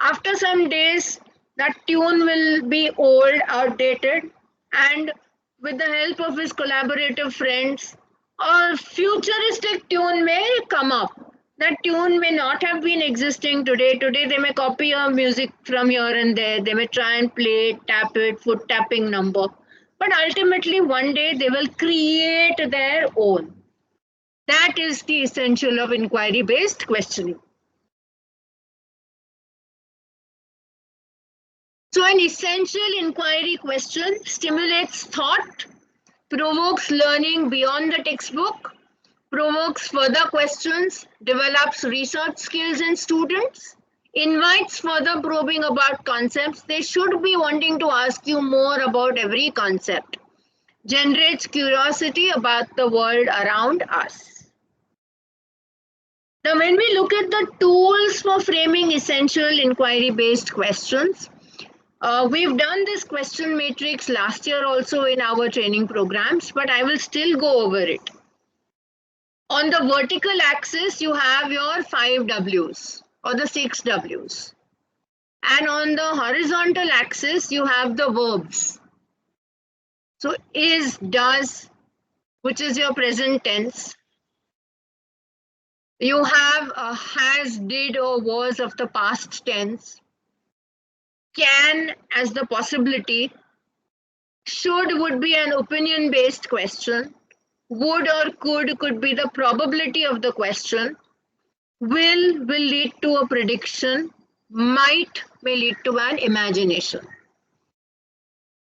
After some days, that tune will be old, outdated, and with the help of his collaborative friends, a futuristic tune may come up. That tune may not have been existing today. Today, they may copy a music from here and there. They may try and play it, tap it, foot tapping number. But ultimately, one day, they will create their own. That is the essential of inquiry-based questioning. So an essential inquiry question stimulates thought, provokes learning beyond the textbook, provokes further questions, develops research skills in students, invites further probing about concepts. They should be wanting to ask you more about every concept, generates curiosity about the world around us. Now, when we look at the tools for framing essential inquiry-based questions, we've done this question matrix last year also in our training programs, but I will still go over it. On the vertical axis, you have your 5 Ws or the 6 Ws. And on the horizontal axis, you have the verbs. So is, does, which is your present tense. You have has, did, or was of the past tense. Can as the possibility. Should would be an opinion-based question. Would or could be the probability of the question. Will lead to a prediction. Might may lead to an imagination.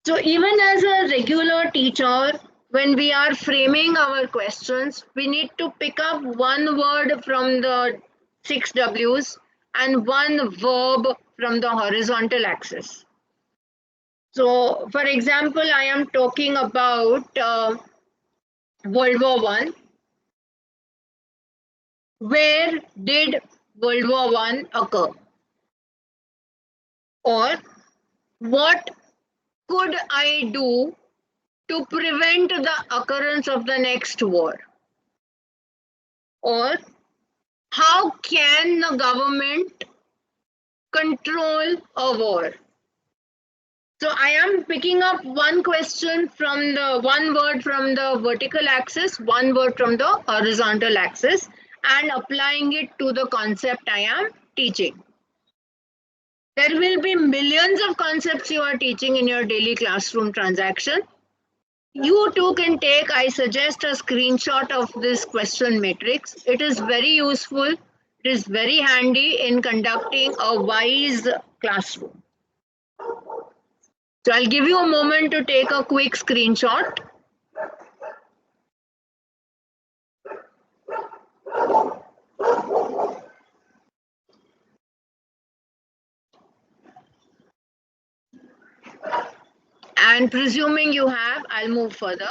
So even as a regular teacher, when we are framing our questions, we need to pick up one word from the 6 Ws and one verb from the horizontal axis. So, for example, I am talking about World War I. Where did World War I occur? Or what could I do to prevent the occurrence of the next war? Or how can the government control a war? So I am picking up one question from the one word from the vertical axis, one word from the horizontal axis, and applying it to the concept I am teaching. There will be millions of concepts you are teaching in your daily classroom transaction. You too can take, I suggest, a screenshot of this question matrix. It is very useful. It is very handy in conducting a wise classroom. So I'll give you a moment to take a quick screenshot. And presuming you have, I'll move further.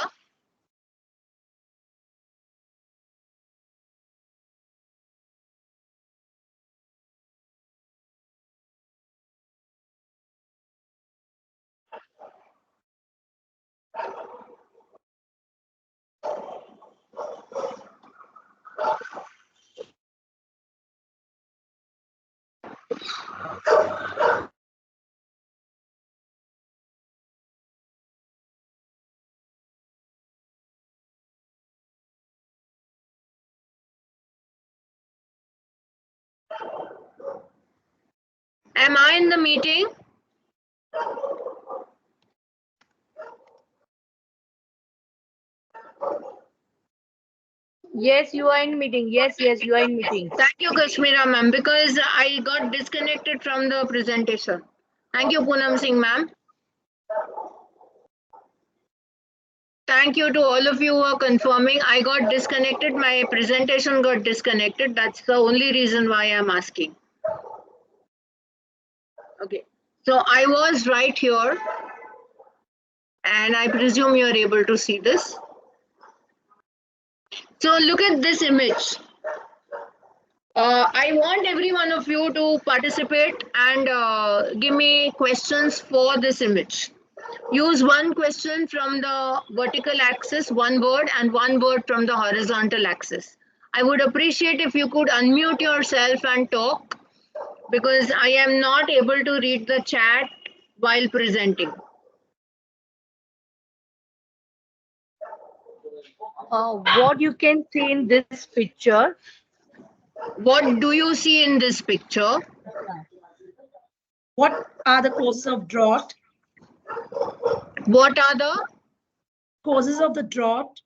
Am I in the meeting? Yes, you are in meeting. Yes, you are in meeting. Thank you, Kashmira ma'am, because I got disconnected from the presentation. Thank you, Poonam Singh ma'am. Thank you to all of you who are confirming. I got disconnected. My presentation got disconnected. That's the only reason why I'm asking. Okay. So I was right here. And I presume you're able to see this. So look at this image. I want every one of you to participate and give me questions for this image. Use one question from the vertical axis, one word, and one word from the horizontal axis. I would appreciate if you could unmute yourself and talk, because I am not able to read the chat while presenting. What you can see in this picture? What do you see in this picture? What are the causes of drought? What are the causes of the drought?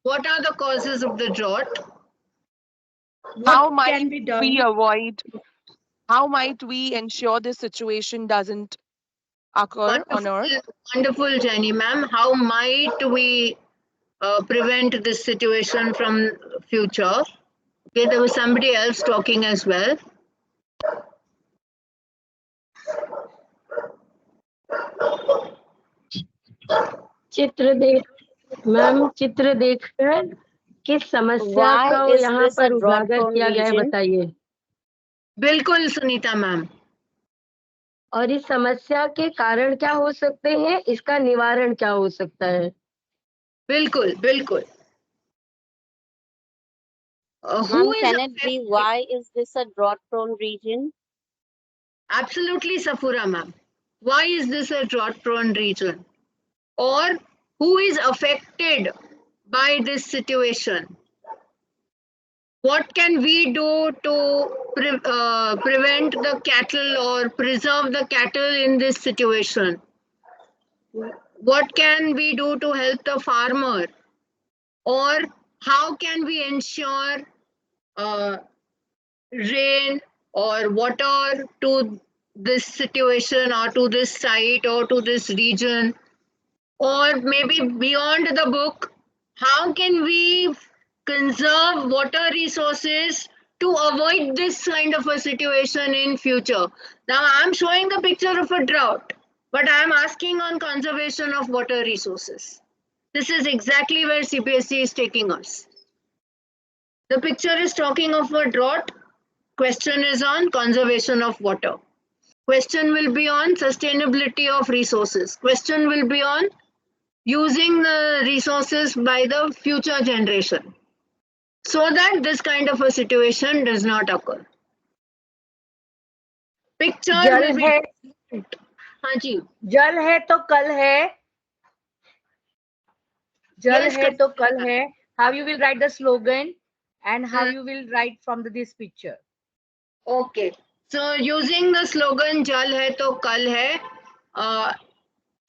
What are the causes of the drought? What can be done? How might we ensure this situation doesn't occur on Earth? Wonderful, Jenny ma'am. How might we prevent this situation from future? Okay, there was somebody else talking as well. चित्र देखकर किस समस्या का यहाँ पर उजागर किया गया है, बताइए। बिल्कुल सुनीता मैम। और इस समस्या के कारण क्या हो सकते हैं, इसका निवारण क्या हो सकता है? बिल्कुल बिल्कुल। Can it be why is this a drought prone region? Absolutely, Safura ma'am. Why is this a drought prone region? Or who is affected by this situation? What can we do to prevent the cattle or preserve the cattle in this situation? What can we do to help the farmer? Or how can we ensure rain or water to this situation or to this site or to this region? Or maybe beyond the book, how can we conserve water resources to avoid this kind of a situation in future? Now I'm showing a picture of a drought, but I'm asking on conservation of water resources. This is exactly where CBSE is taking us. The picture is talking of a drought. Question is on conservation of water. Question will be on sustainability of resources. Question will be on using the resources by the future generation, so that this kind of a situation does not occur. Picture will be हाँ जी, जल है तो कल है, जल है तो कल है. How you will write the slogan and how you will write from this picture? Okay, so using the slogan "Jal hai to kal hai,"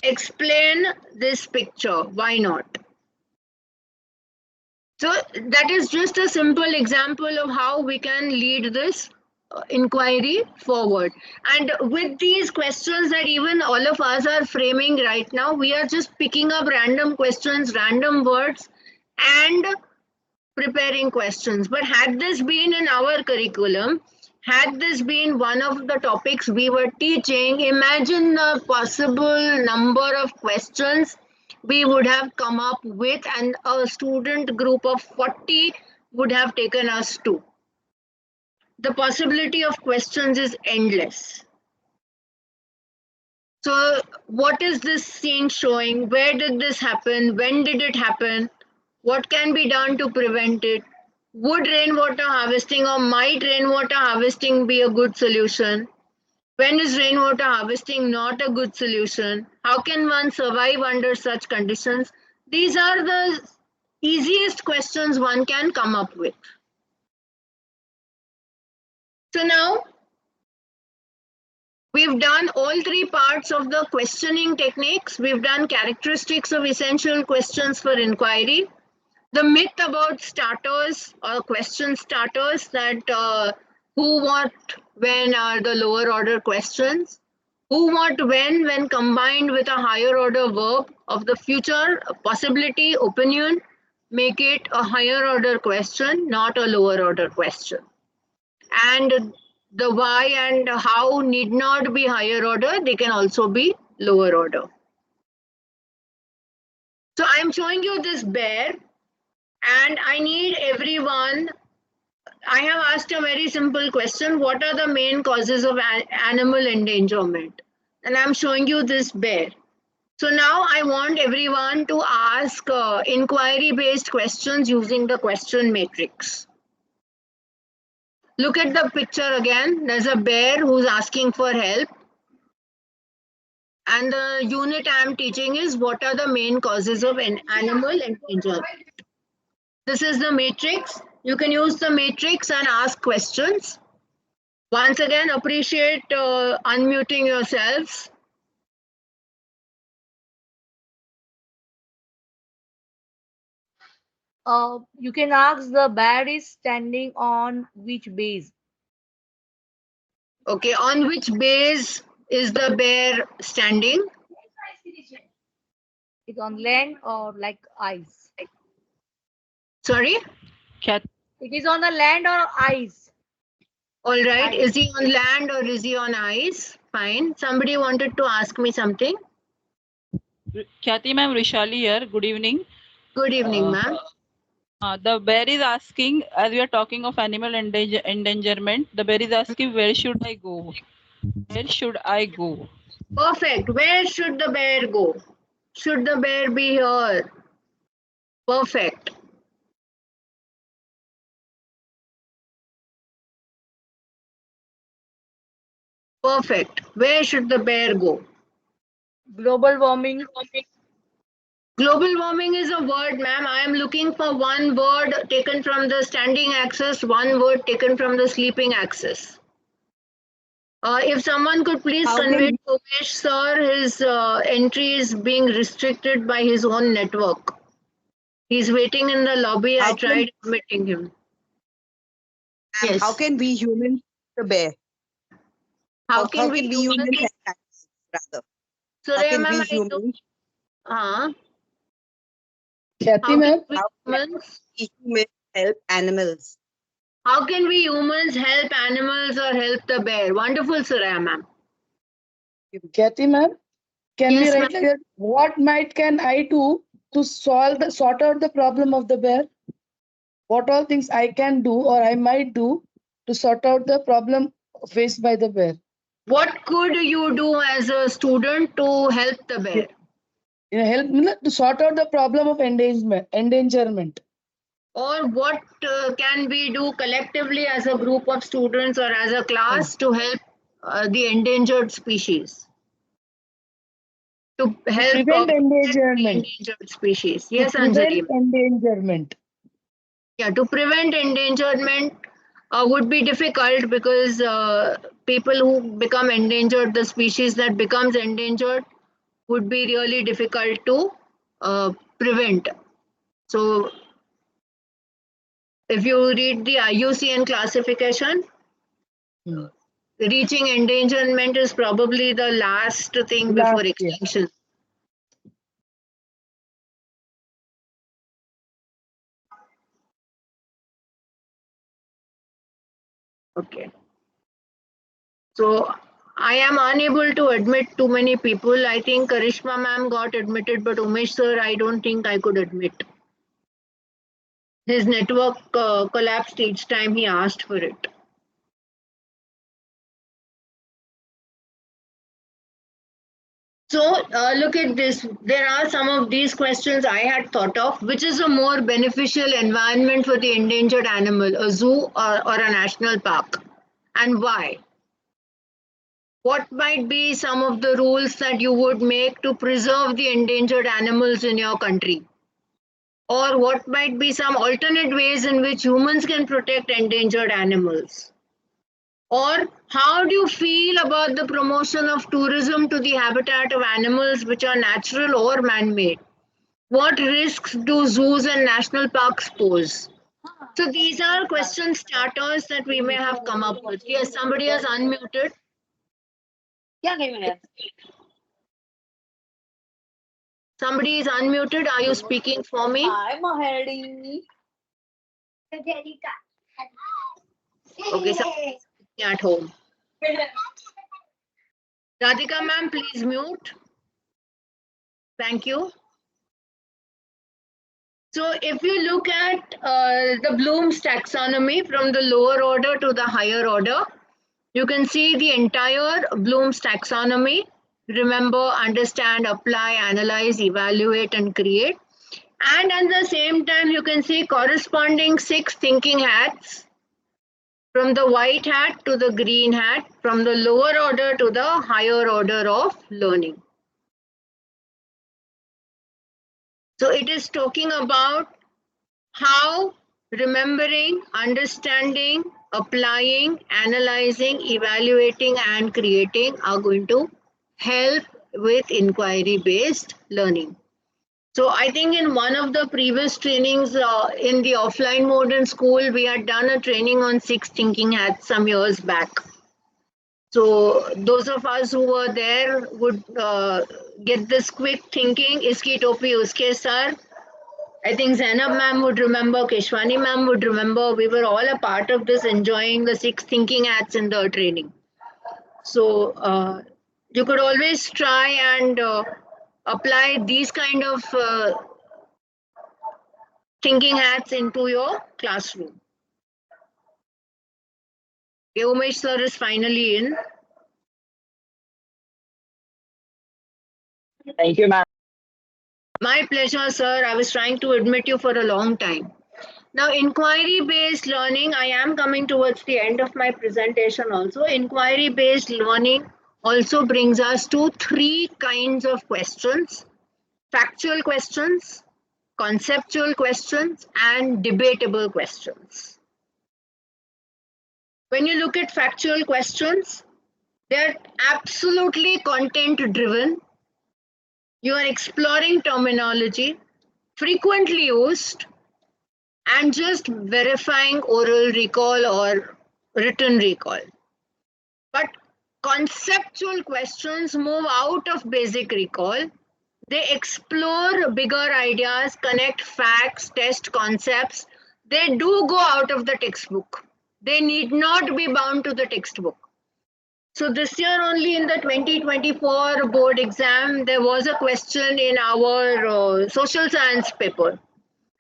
explain this picture. Why not? So that is just a simple example of how we can lead this. inquiry forward. And with these questions that even all of us are framing right now, we are just picking up random questions, random words, and preparing questions. But had this been in our curriculum, had this been one of the topics we were teaching, imagine the possible number of questions we would have come up with, and a student group of 40 would have taken us to. The possibility of questions is endless. So what is this scene showing? Where did this happen? When did it happen? What can be done to prevent it? Would rainwater harvesting or might rainwater harvesting be a good solution? When is rainwater harvesting not a good solution? How can one survive under such conditions? These are the easiest questions one can come up with. So now, we've done all three parts of the questioning techniques. We've done characteristics of essential questions for inquiry. The myth about starters or question starters, that who, what, when are the lower order questions. Who, what, when combined with a higher order verb of the future, possibility, opinion, make it a higher order question, not a lower order question. And the why and how need not be higher order, they can also be lower order. So I'm showing you this bear, and I need everyone. I have asked a very simple question. What are the main causes of animal endangerment? And I'm showing you this bear. So now I want everyone to ask inquiry-based questions using the question matrix. Look at the picture again. There's a bear who's asking for help. And the unit I'm teaching is what are the main causes of an animal endangerment. This is the matrix. You can use the matrix and ask questions. Once again, appreciate unmuting yourselves. You can ask the bear is standing on which base? Okay, on which base is the bear standing? It's on land or like ice? Sorry? It is on the land or ice? All right. Is he on land or is he on ice? Fine. Somebody wanted to ask me something. Khyati ma'am, Rishali here. Good evening. Good evening, ma'am. The bear is asking, as we are talking of animal endangerment, the bear is asking, where should I go? Where should I go? Perfect. Where should the bear go? Should the bear be here? Perfect. Perfect. Where should the bear go? Global warming. Global warming is a word, ma'am. I am looking for one word taken from the standing axis, one word taken from the sleeping axis. If someone could please convey to Umesh sir, his entry is being restricted by his own network. He's waiting in the lobby. I tried admitting him. Yes. How can we humans the bear? How can we humans help rather? So, how can ma'am, we humans? Khyati ma'am, humans help animals? How can we humans help animals or help the bear? Wonderful, Suraya ma'am. Khyati ma'am, can Yes, we write like that? What might can I do to sort out the problem of the bear? What all things I can do or I might do to sort out the problem faced by the bear? What could you do as a student to help the bear? Help to sort out the problem of endangerment. Or what can we do collectively as a group of students or as a class to help the endangered species? To help prevent endangerment. Endangered species. Yes, to prevent Anjali. endangerment. Yeah, to prevent endangerment would be difficult because people who become endangered, the species that becomes endangered, would be really difficult to prevent. So, if you read the IUCN classification, Reaching endangerment is probably the last thing before extinction. Okay. So I am unable to admit too many people. I think Karishma ma'am got admitted, but Umesh sir, I don't think I could admit. His network collapsed each time he asked for it. So look at this. There are some of these questions I had thought of. Which is a more beneficial environment for the endangered animal, a zoo or a national park? And why? What might be some of the rules that you would make to preserve the endangered animals in your country? Or what might be some alternate ways in which humans can protect endangered animals? Or how do you feel about the promotion of tourism to the habitat of animals which are natural or man-made? What risks do zoos and national parks pose? So these are question starters that we may have come up with. Yes, somebody has unmuted. Somebody is unmuted. Are you speaking for me? I'm Mahedi. Okay, somebody is at home. Radhika ma'am, please mute. Thank you. So if you look at the Bloom's taxonomy from the lower order to the higher order, you can see the entire Bloom's taxonomy. Remember, understand, apply, analyze, evaluate, and create. And at the same time, you can see corresponding 6 thinking hats, from the white hat to the green hat, from the lower order to the higher order of learning. So it is talking about how remembering, understanding, applying, analyzing, evaluating, and creating are going to help with inquiry-based learning. So I think in one of the previous trainings in the offline mode in school, we had done a training on 6 thinking hats some years back. So those of us who were there would get this quick thinking, iski topi uske sar. I think Zainab ma'am would remember, Keshwani ma'am would remember, we were all a part of this, enjoying the 6 thinking hats in the training. So you could always try and apply these kind of thinking hats into your classroom. Umesh sir is finally in. Thank you, ma'am. My pleasure, sir. I was trying to admit you for a long time. Now, inquiry-based learning, I am coming towards the end of my presentation also. Inquiry-based learning also brings us to 3 kinds of questions: factual questions, conceptual questions, and debatable questions. When you look at factual questions, they're absolutely content-driven. You are exploring terminology, frequently used, and just verifying oral recall or written recall. But conceptual questions move out of basic recall. They explore bigger ideas, connect facts, test concepts. They do go out of the textbook. They need not be bound to the textbook. So this year only in the 2024 board exam, there was a question in our social science paper,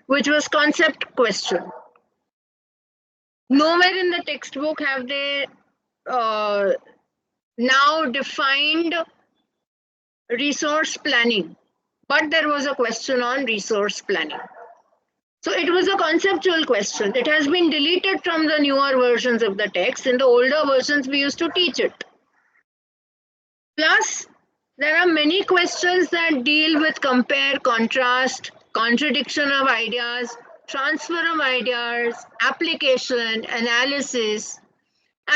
which was concept question. Nowhere in the textbook have they now defined resource planning, but there was a question on resource planning. So it was a conceptual question. It has been deleted from the newer versions of the text. In the older versions, we used to teach it. Plus, there are many questions that deal with compare, contrast, contradiction of ideas, transfer of ideas, application, analysis,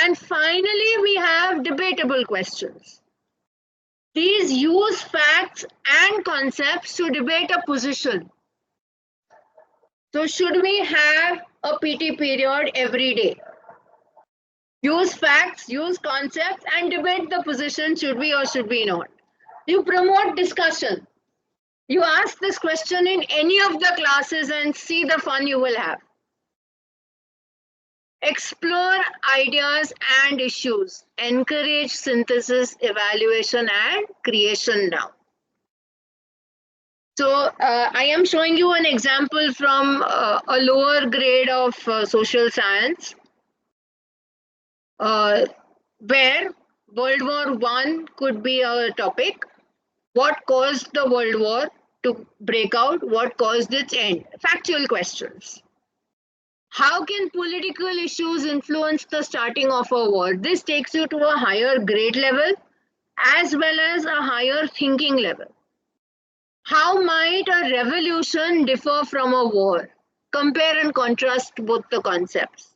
and finally, we have debatable questions. These use facts and concepts to debate a position. So should we have a PT period every day? Use facts, use concepts, and debate the position, should we or should we not. You promote discussion. You ask this question in any of the classes and see the fun you will have. Explore ideas and issues. Encourage synthesis, evaluation, and creation now. So I am showing you an example from a lower grade of social science, where World War I could be a topic. What caused the World War to break out? What caused its end? Factual questions. How can political issues influence the starting of a war? This takes you to a higher grade level as well as a higher thinking level. How might a revolution differ from a war? Compare and contrast both the concepts.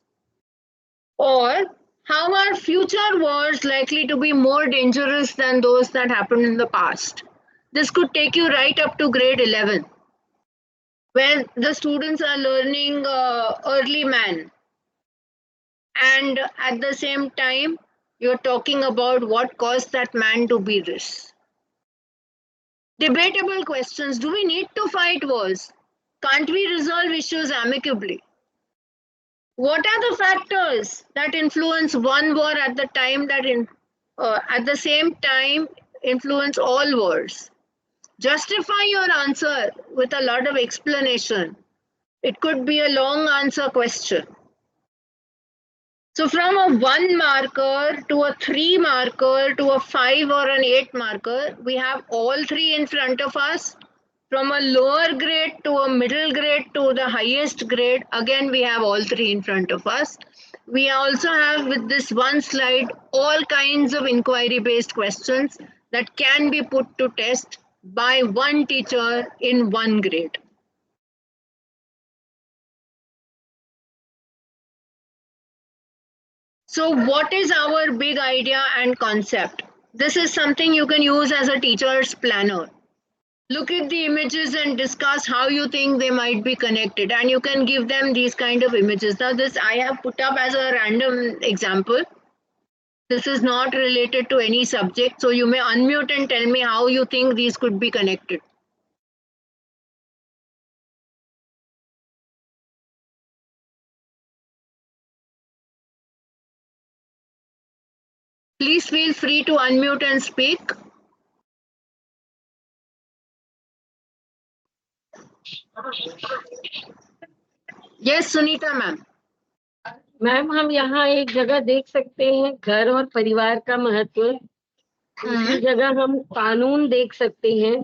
Or how are future wars likely to be more dangerous than those that happened in the past? This could take you right up to grade 11, where the students are learning early man. And at the same time, you're talking about what caused that man to be this. Debatable questions. Do we need to fight wars? Can't we resolve issues amicably? What are the factors that influence one war at the time that at the same time influence all wars? Justify your answer with a lot of explanation. It could be a long answer question. So from a 1 marker to a 3 marker to a 5 or an 8 marker, we have all three in front of us. From a lower grade to a middle grade to the highest grade, again we have all three in front of us. We also have, with this one slide, all kinds of inquiry-based questions that can be put to test by one teacher in one grade. So what is our big idea and concept? This is something you can use as a teacher's planner. Look at the images and discuss how you think they might be connected, and you can give them these kind of images. Now this I have put up as a random example. This is not related to any subject, so you may unmute and tell me how you think these could be connected. Please feel free to unmute and speak. Yes, Sunita ma'am. Ma'am हम यहाँ एक जगह देख सकते हैं घर और परिवार का महत्व। दूसरी जगह हम कानून देख सकते हैं।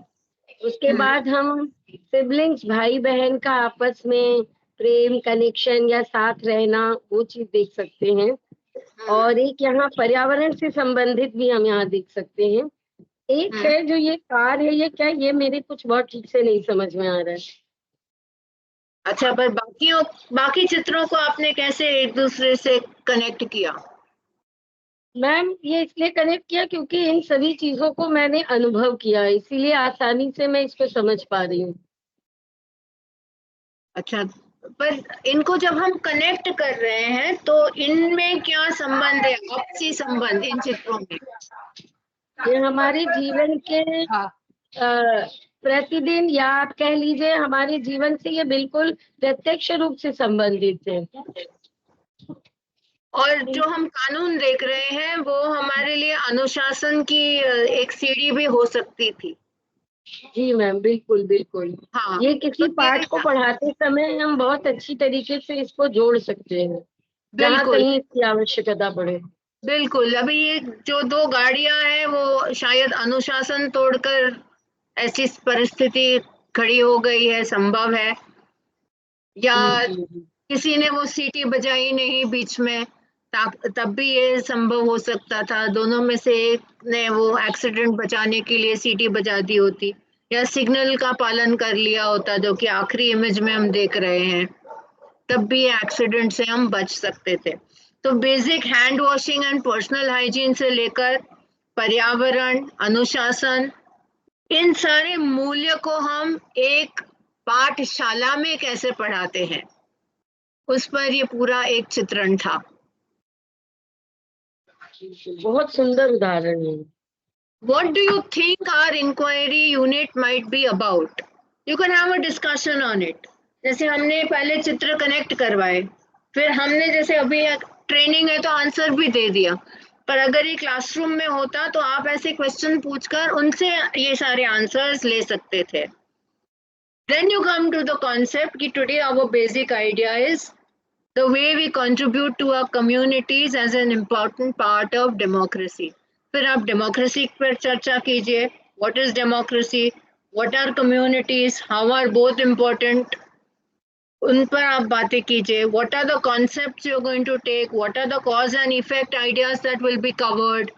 उसके बाद हम सिबलिंग्स भाई बहन का आपस में प्रेम कनेक्शन या साथ रहना वो चीज देख सकते हैं। और एक यहाँ पर्यावरण से संबंधित भी हम यहाँ देख सकते हैं। एक है जो ये कार है, ये क्या, ये मेरे कुछ बहुत ठीक से नहीं समझ में आ रहा है। अच्छा, पर बाकी चित्रों को आपने कैसे एक दूसरे से कनेक्ट किया? मैम ये इसलिए कनेक्ट किया क्योंकि इन सभी चीजों को मैंने अनुभव किया है, इसीलिए आसानी से मैं इसको समझ पा रही हूँ। अच्छा, पर इनको जब हम कनेक्ट कर रहे हैं तो इनमें क्या संबंध है, आपसी संबंध इन चित्रों में? ये हमारे जीवन के प्रतिदिन या आप कह लीजिए हमारे जीवन से ये बिल्कुल प्रत्यक्ष रूप से संबंधित है। और जो हम कानून देख रहे हैं वो हमारे लिए अनुशासन की एक सीढ़ी भी हो सकती थी। जी मैम, बिल्कुल बिल्कुल। हाँ, ये किसी पाठ को पढ़ाते समय हम बहुत अच्छी तरीके से इसको जोड़ सकते हैं जहाँ कहीं इसकी आवश्यकता पड़े। बिल्कुल। अभी ये जो दो गाड़ियां हैं वो शायद अनुशासन तोड़कर ऐसी परिस्थिति खड़ी हो गई है, संभव है, या किसी ने वो सीटी बजाई नहीं बीच में, तब भी ये संभव हो सकता था। दोनों में से एक ने वो एक्सीडेंट बचाने के लिए सीटी बजा दी होती, या सिग्नल का पालन कर लिया होता जो कि आखिरी इमेज में हम देख रहे हैं, तब भी एक्सीडेंट से हम बच सकते थे। तो basic hand washing and personal hygiene से लेकर पर्यावरण, अनुशासन, इन सारे मूल्य को हम एक पाठशाला में कैसे पढ़ाते हैं, उस पर ये पूरा एक चित्रण था। बहुत सुंदर उदाहरण है. What do you think our inquiry unit might be about? You can have a discussion on it. जैसे हमने पहले चित्र कनेक्ट करवाए, फिर हमने जैसे अभी ट्रेनिंग है तो आंसर भी दे दिया, पर अगर ये क्लासरूम में होता तो आप ऐसे क्वेश्चन पूछकर उनसे ये सारे आंसर्स ले सकते थे. Then you come to the concept कि today our basic idea is the way we contribute to our communities as an important part of democracy. फिर आप democracy पर चर्चा कीजिए. What is democracy? What are communities? How are both important? उन पर आप बातें कीजिए. What are the concepts you're going to take? What are the cause and effect ideas that will be covered?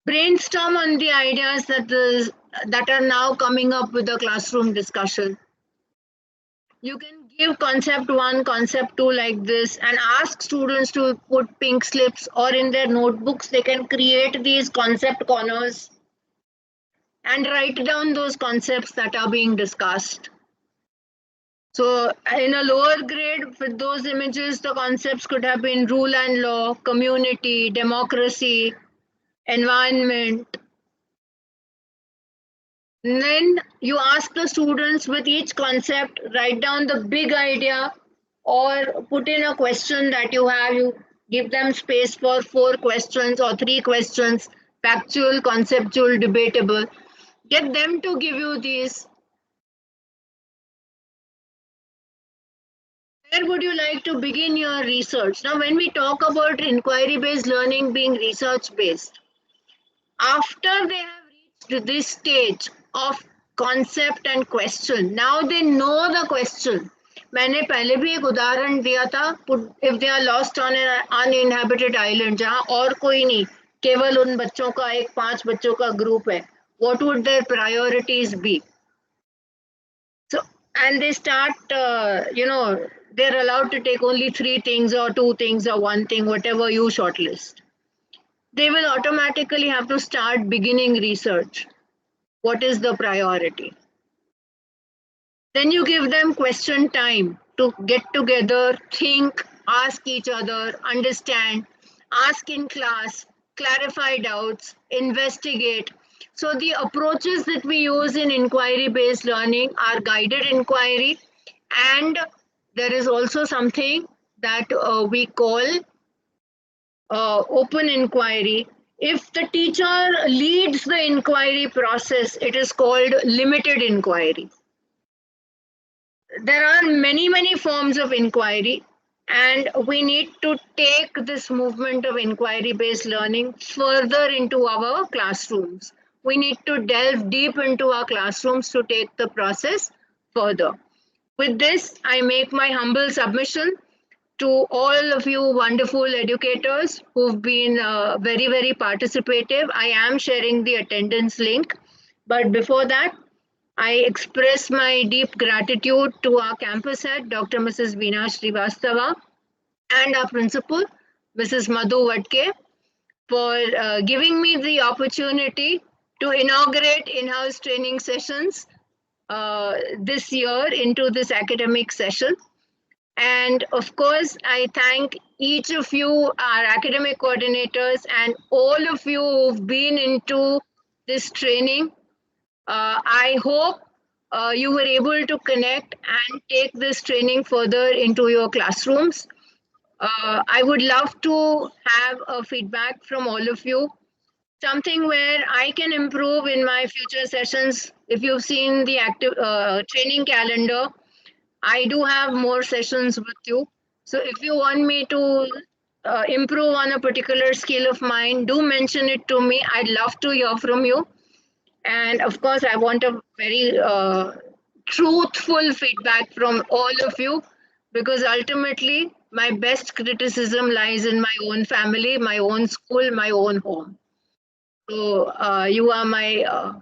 Brainstorm on the ideas that are now coming up with the classroom discussion. You can give concept 1, concept 2 like this and ask students to put pink slips, or in their notebooks they can create these concept corners and write down those concepts that are being discussed. So in a lower grade, with those images, the concepts could have been rule and law, community, democracy, environment. And then you ask the students with each concept, write down the big idea or put in a question that you have. You give them space for 4 questions or 3 questions, factual, conceptual, debatable. Get them to give you these. Where would you like to begin your research? Now, when we talk about inquiry-based learning being research-based, after they have reached this stage of concept and question, now they know the question. मैंने पहले भी एक उदाहरण दिया था, if they are lost on an uninhabited island, जहाँ और कोई नहीं, केवल उन बच्चों का एक 5 बच्चों का ग्रुप है, what would their priorities be? So, and they start, they're allowed to take only 3 things or 2 things or 1 thing, whatever you shortlist. They will automatically have to start beginning research. What is the priority? Then you give them question time to get together, think, ask each other, understand, ask in class, clarify doubts, investigate. So the approaches that we use in inquiry-based learning are guided inquiry, and there is also something that we call open inquiry. If the teacher leads the inquiry process, it is called limited inquiry. There are many forms of inquiry, and we need to take this movement of inquiry-based learning further into our classrooms. We need to delve deep into our classrooms to take the process further. With this, I make my humble submission to all of you wonderful educators who've been very participative. I am sharing the attendance link, but before that, I express my deep gratitude to our campus head, Dr. Mrs. Veena Srivastava, and our principal, Mrs. Madhu Vatke, for giving me the opportunity to inaugurate in-house training sessions this year into this academic session. And of course, I thank each of you, our academic coordinators, and all of you who've been into this training. I hope you were able to connect and take this training further into your classrooms. I would love to have a feedback from all of you, something where I can improve in my future sessions. If you've seen the active training calendar, I do have more sessions with you. So if you want me to improve on a particular skill of mine, do mention it to me. I'd love to hear from you. And of course, I want a very truthful feedback from all of you, because ultimately my best criticism lies in my own family, my own school, my own home. So you are my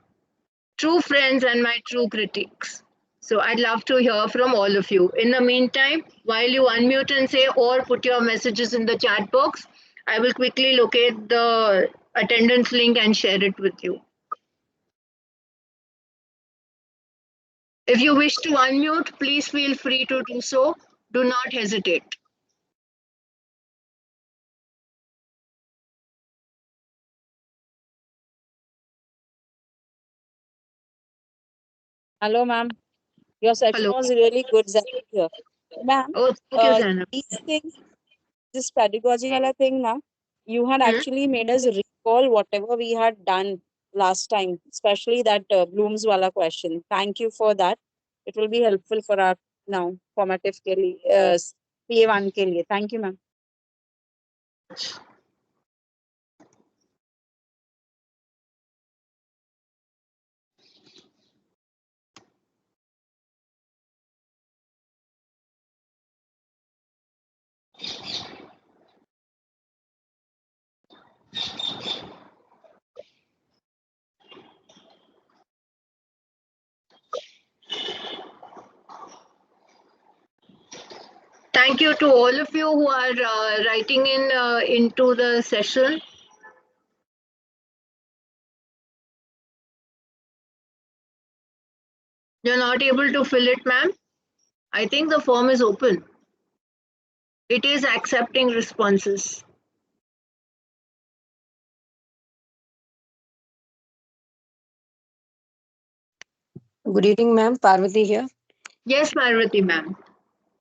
true friends and my true critics. So I'd love to hear from all of you. In the meantime, while you unmute and say or put your messages in the chat box, I will quickly locate the attendance link and share it with you. If you wish to unmute, please feel free to do so. Do not hesitate. Hello, ma'am. Your session was really good, Zainab here. Ma'am, Oh, thank you, Zainab. these things, this pedagogy wala thing, na, you had actually made us recall whatever we had done last time, especially that Bloom's wala question. Thank you for that. It will be helpful for our now formative ke liye, PA1 ke liye. Thank you, ma'am. Thank you to all of you who are writing in into the session. You're not able to fill it, ma'am? I think the form is open. It is accepting responses. Good evening, ma'am. Parvati here. Yes, Parvati, ma'am.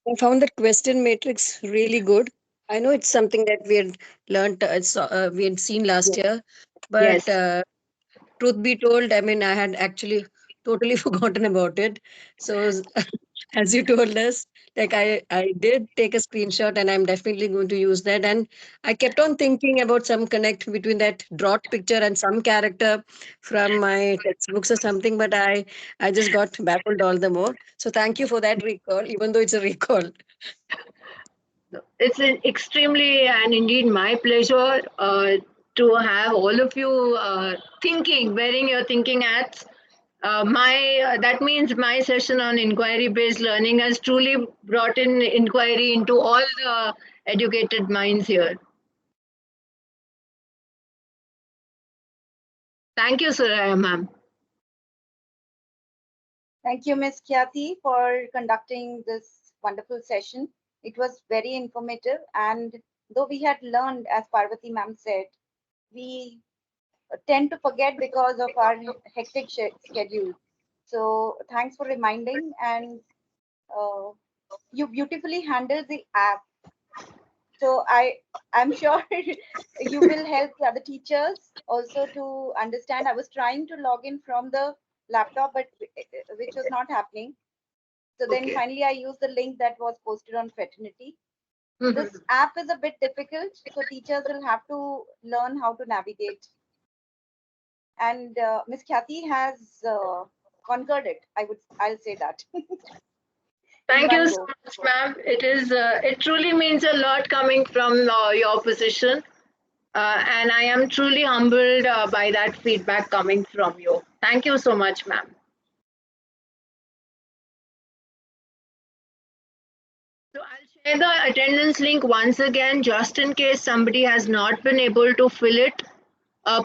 I found that question matrix really good. I know it's something that we had learned, we had seen last year, but truth be told, I mean, I had actually totally forgotten about it. So, as you told us, like I did take a screenshot and I'm definitely going to use that. And I kept on thinking about some connect between that drought picture and some character from my textbooks or something, but I just got baffled all the more. So, thank you for that recall, even though it's a recall. It's an extremely and indeed my pleasure to have all of you wearing your thinking hats. That means my session on inquiry-based learning has truly brought in inquiry into all the educated minds here. Thank you, Suraya ma'am. Thank you, Ms. Khyati, for conducting this wonderful session. It was very informative, and though we had learned, as Parvati ma'am said, we tend to forget because of our hectic schedule. So thanks for reminding, and you beautifully handled the app. So I'm sure you will help the other teachers also to understand. I was trying to log in from the laptop, but which was not happening. So then finally I used the link that was posted on Fraternity. This app is a bit difficult, so teachers will have to learn how to navigate. And Ms. Khyati has conquered it. I'll say that. Thank you so much, ma'am. It truly means a lot coming from your position. And I am truly humbled by that feedback coming from you. Thank you so much, ma'am. So I'll share the attendance link once again, just in case somebody has not been able to fill it.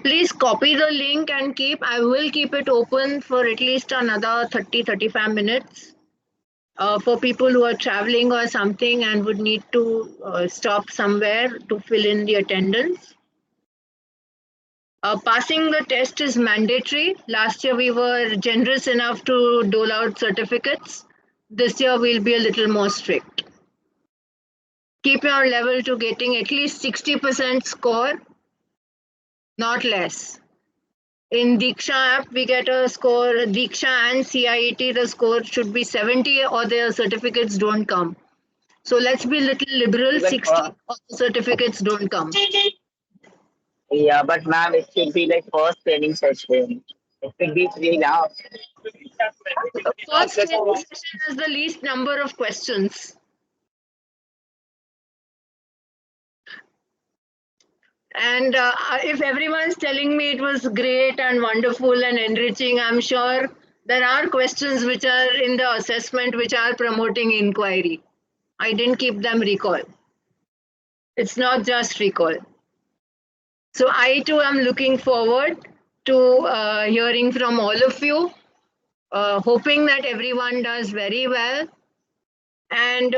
Please copy the link and I will keep it open for at least another 30-35 minutes. For people who are traveling or something and would need to stop somewhere to fill in the attendance. Passing the test is mandatory. Last year we were generous enough to dole out certificates. This year we'll be a little more strict. Keep your level to getting at least 60% score, not less. In Diksha app, we get a score, Diksha and CIET, the score should be 70 or the certificates don't come. So let's be a little liberal, 60 or the certificates don't come. Yeah, but ma'am, it should be like first training session. It should be 3 now. First training session has the least number of questions. And if everyone's telling me it was great and wonderful and enriching, I'm sure there are questions which are in the assessment which are promoting inquiry. I didn't keep them recall. It's not just recall. So I too am looking forward to hearing from all of you, hoping that everyone does very well. And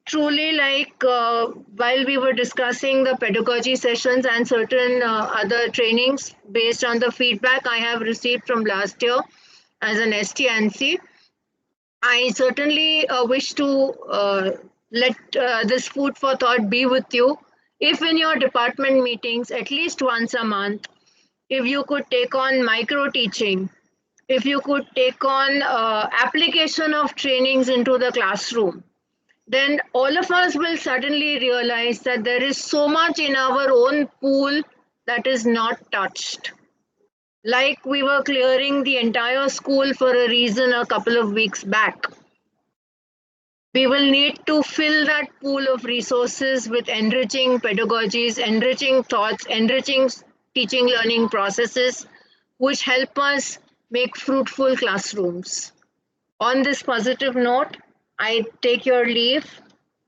truly, while we were discussing the pedagogy sessions and certain other trainings based on the feedback I have received from last year, as an STNC, I certainly wish to let this food for thought be with you. If in your department meetings, at least once a month, if you could take on micro teaching, if you could take on application of trainings into the classroom, then all of us will suddenly realize that there is so much in our own pool that is not touched. Like we were clearing the entire school for a reason a couple of weeks back. We will need to fill that pool of resources with enriching pedagogies, enriching thoughts, enriching teaching learning processes, which help us make fruitful classrooms. On this positive note, I take your leave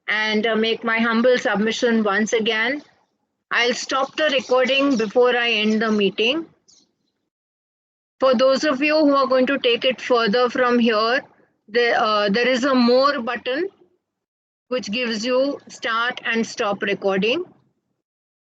and make my humble submission once again. I'll stop the recording before I end the meeting. For those of you who are going to take it further from here, there is a more button which gives you start and stop recording.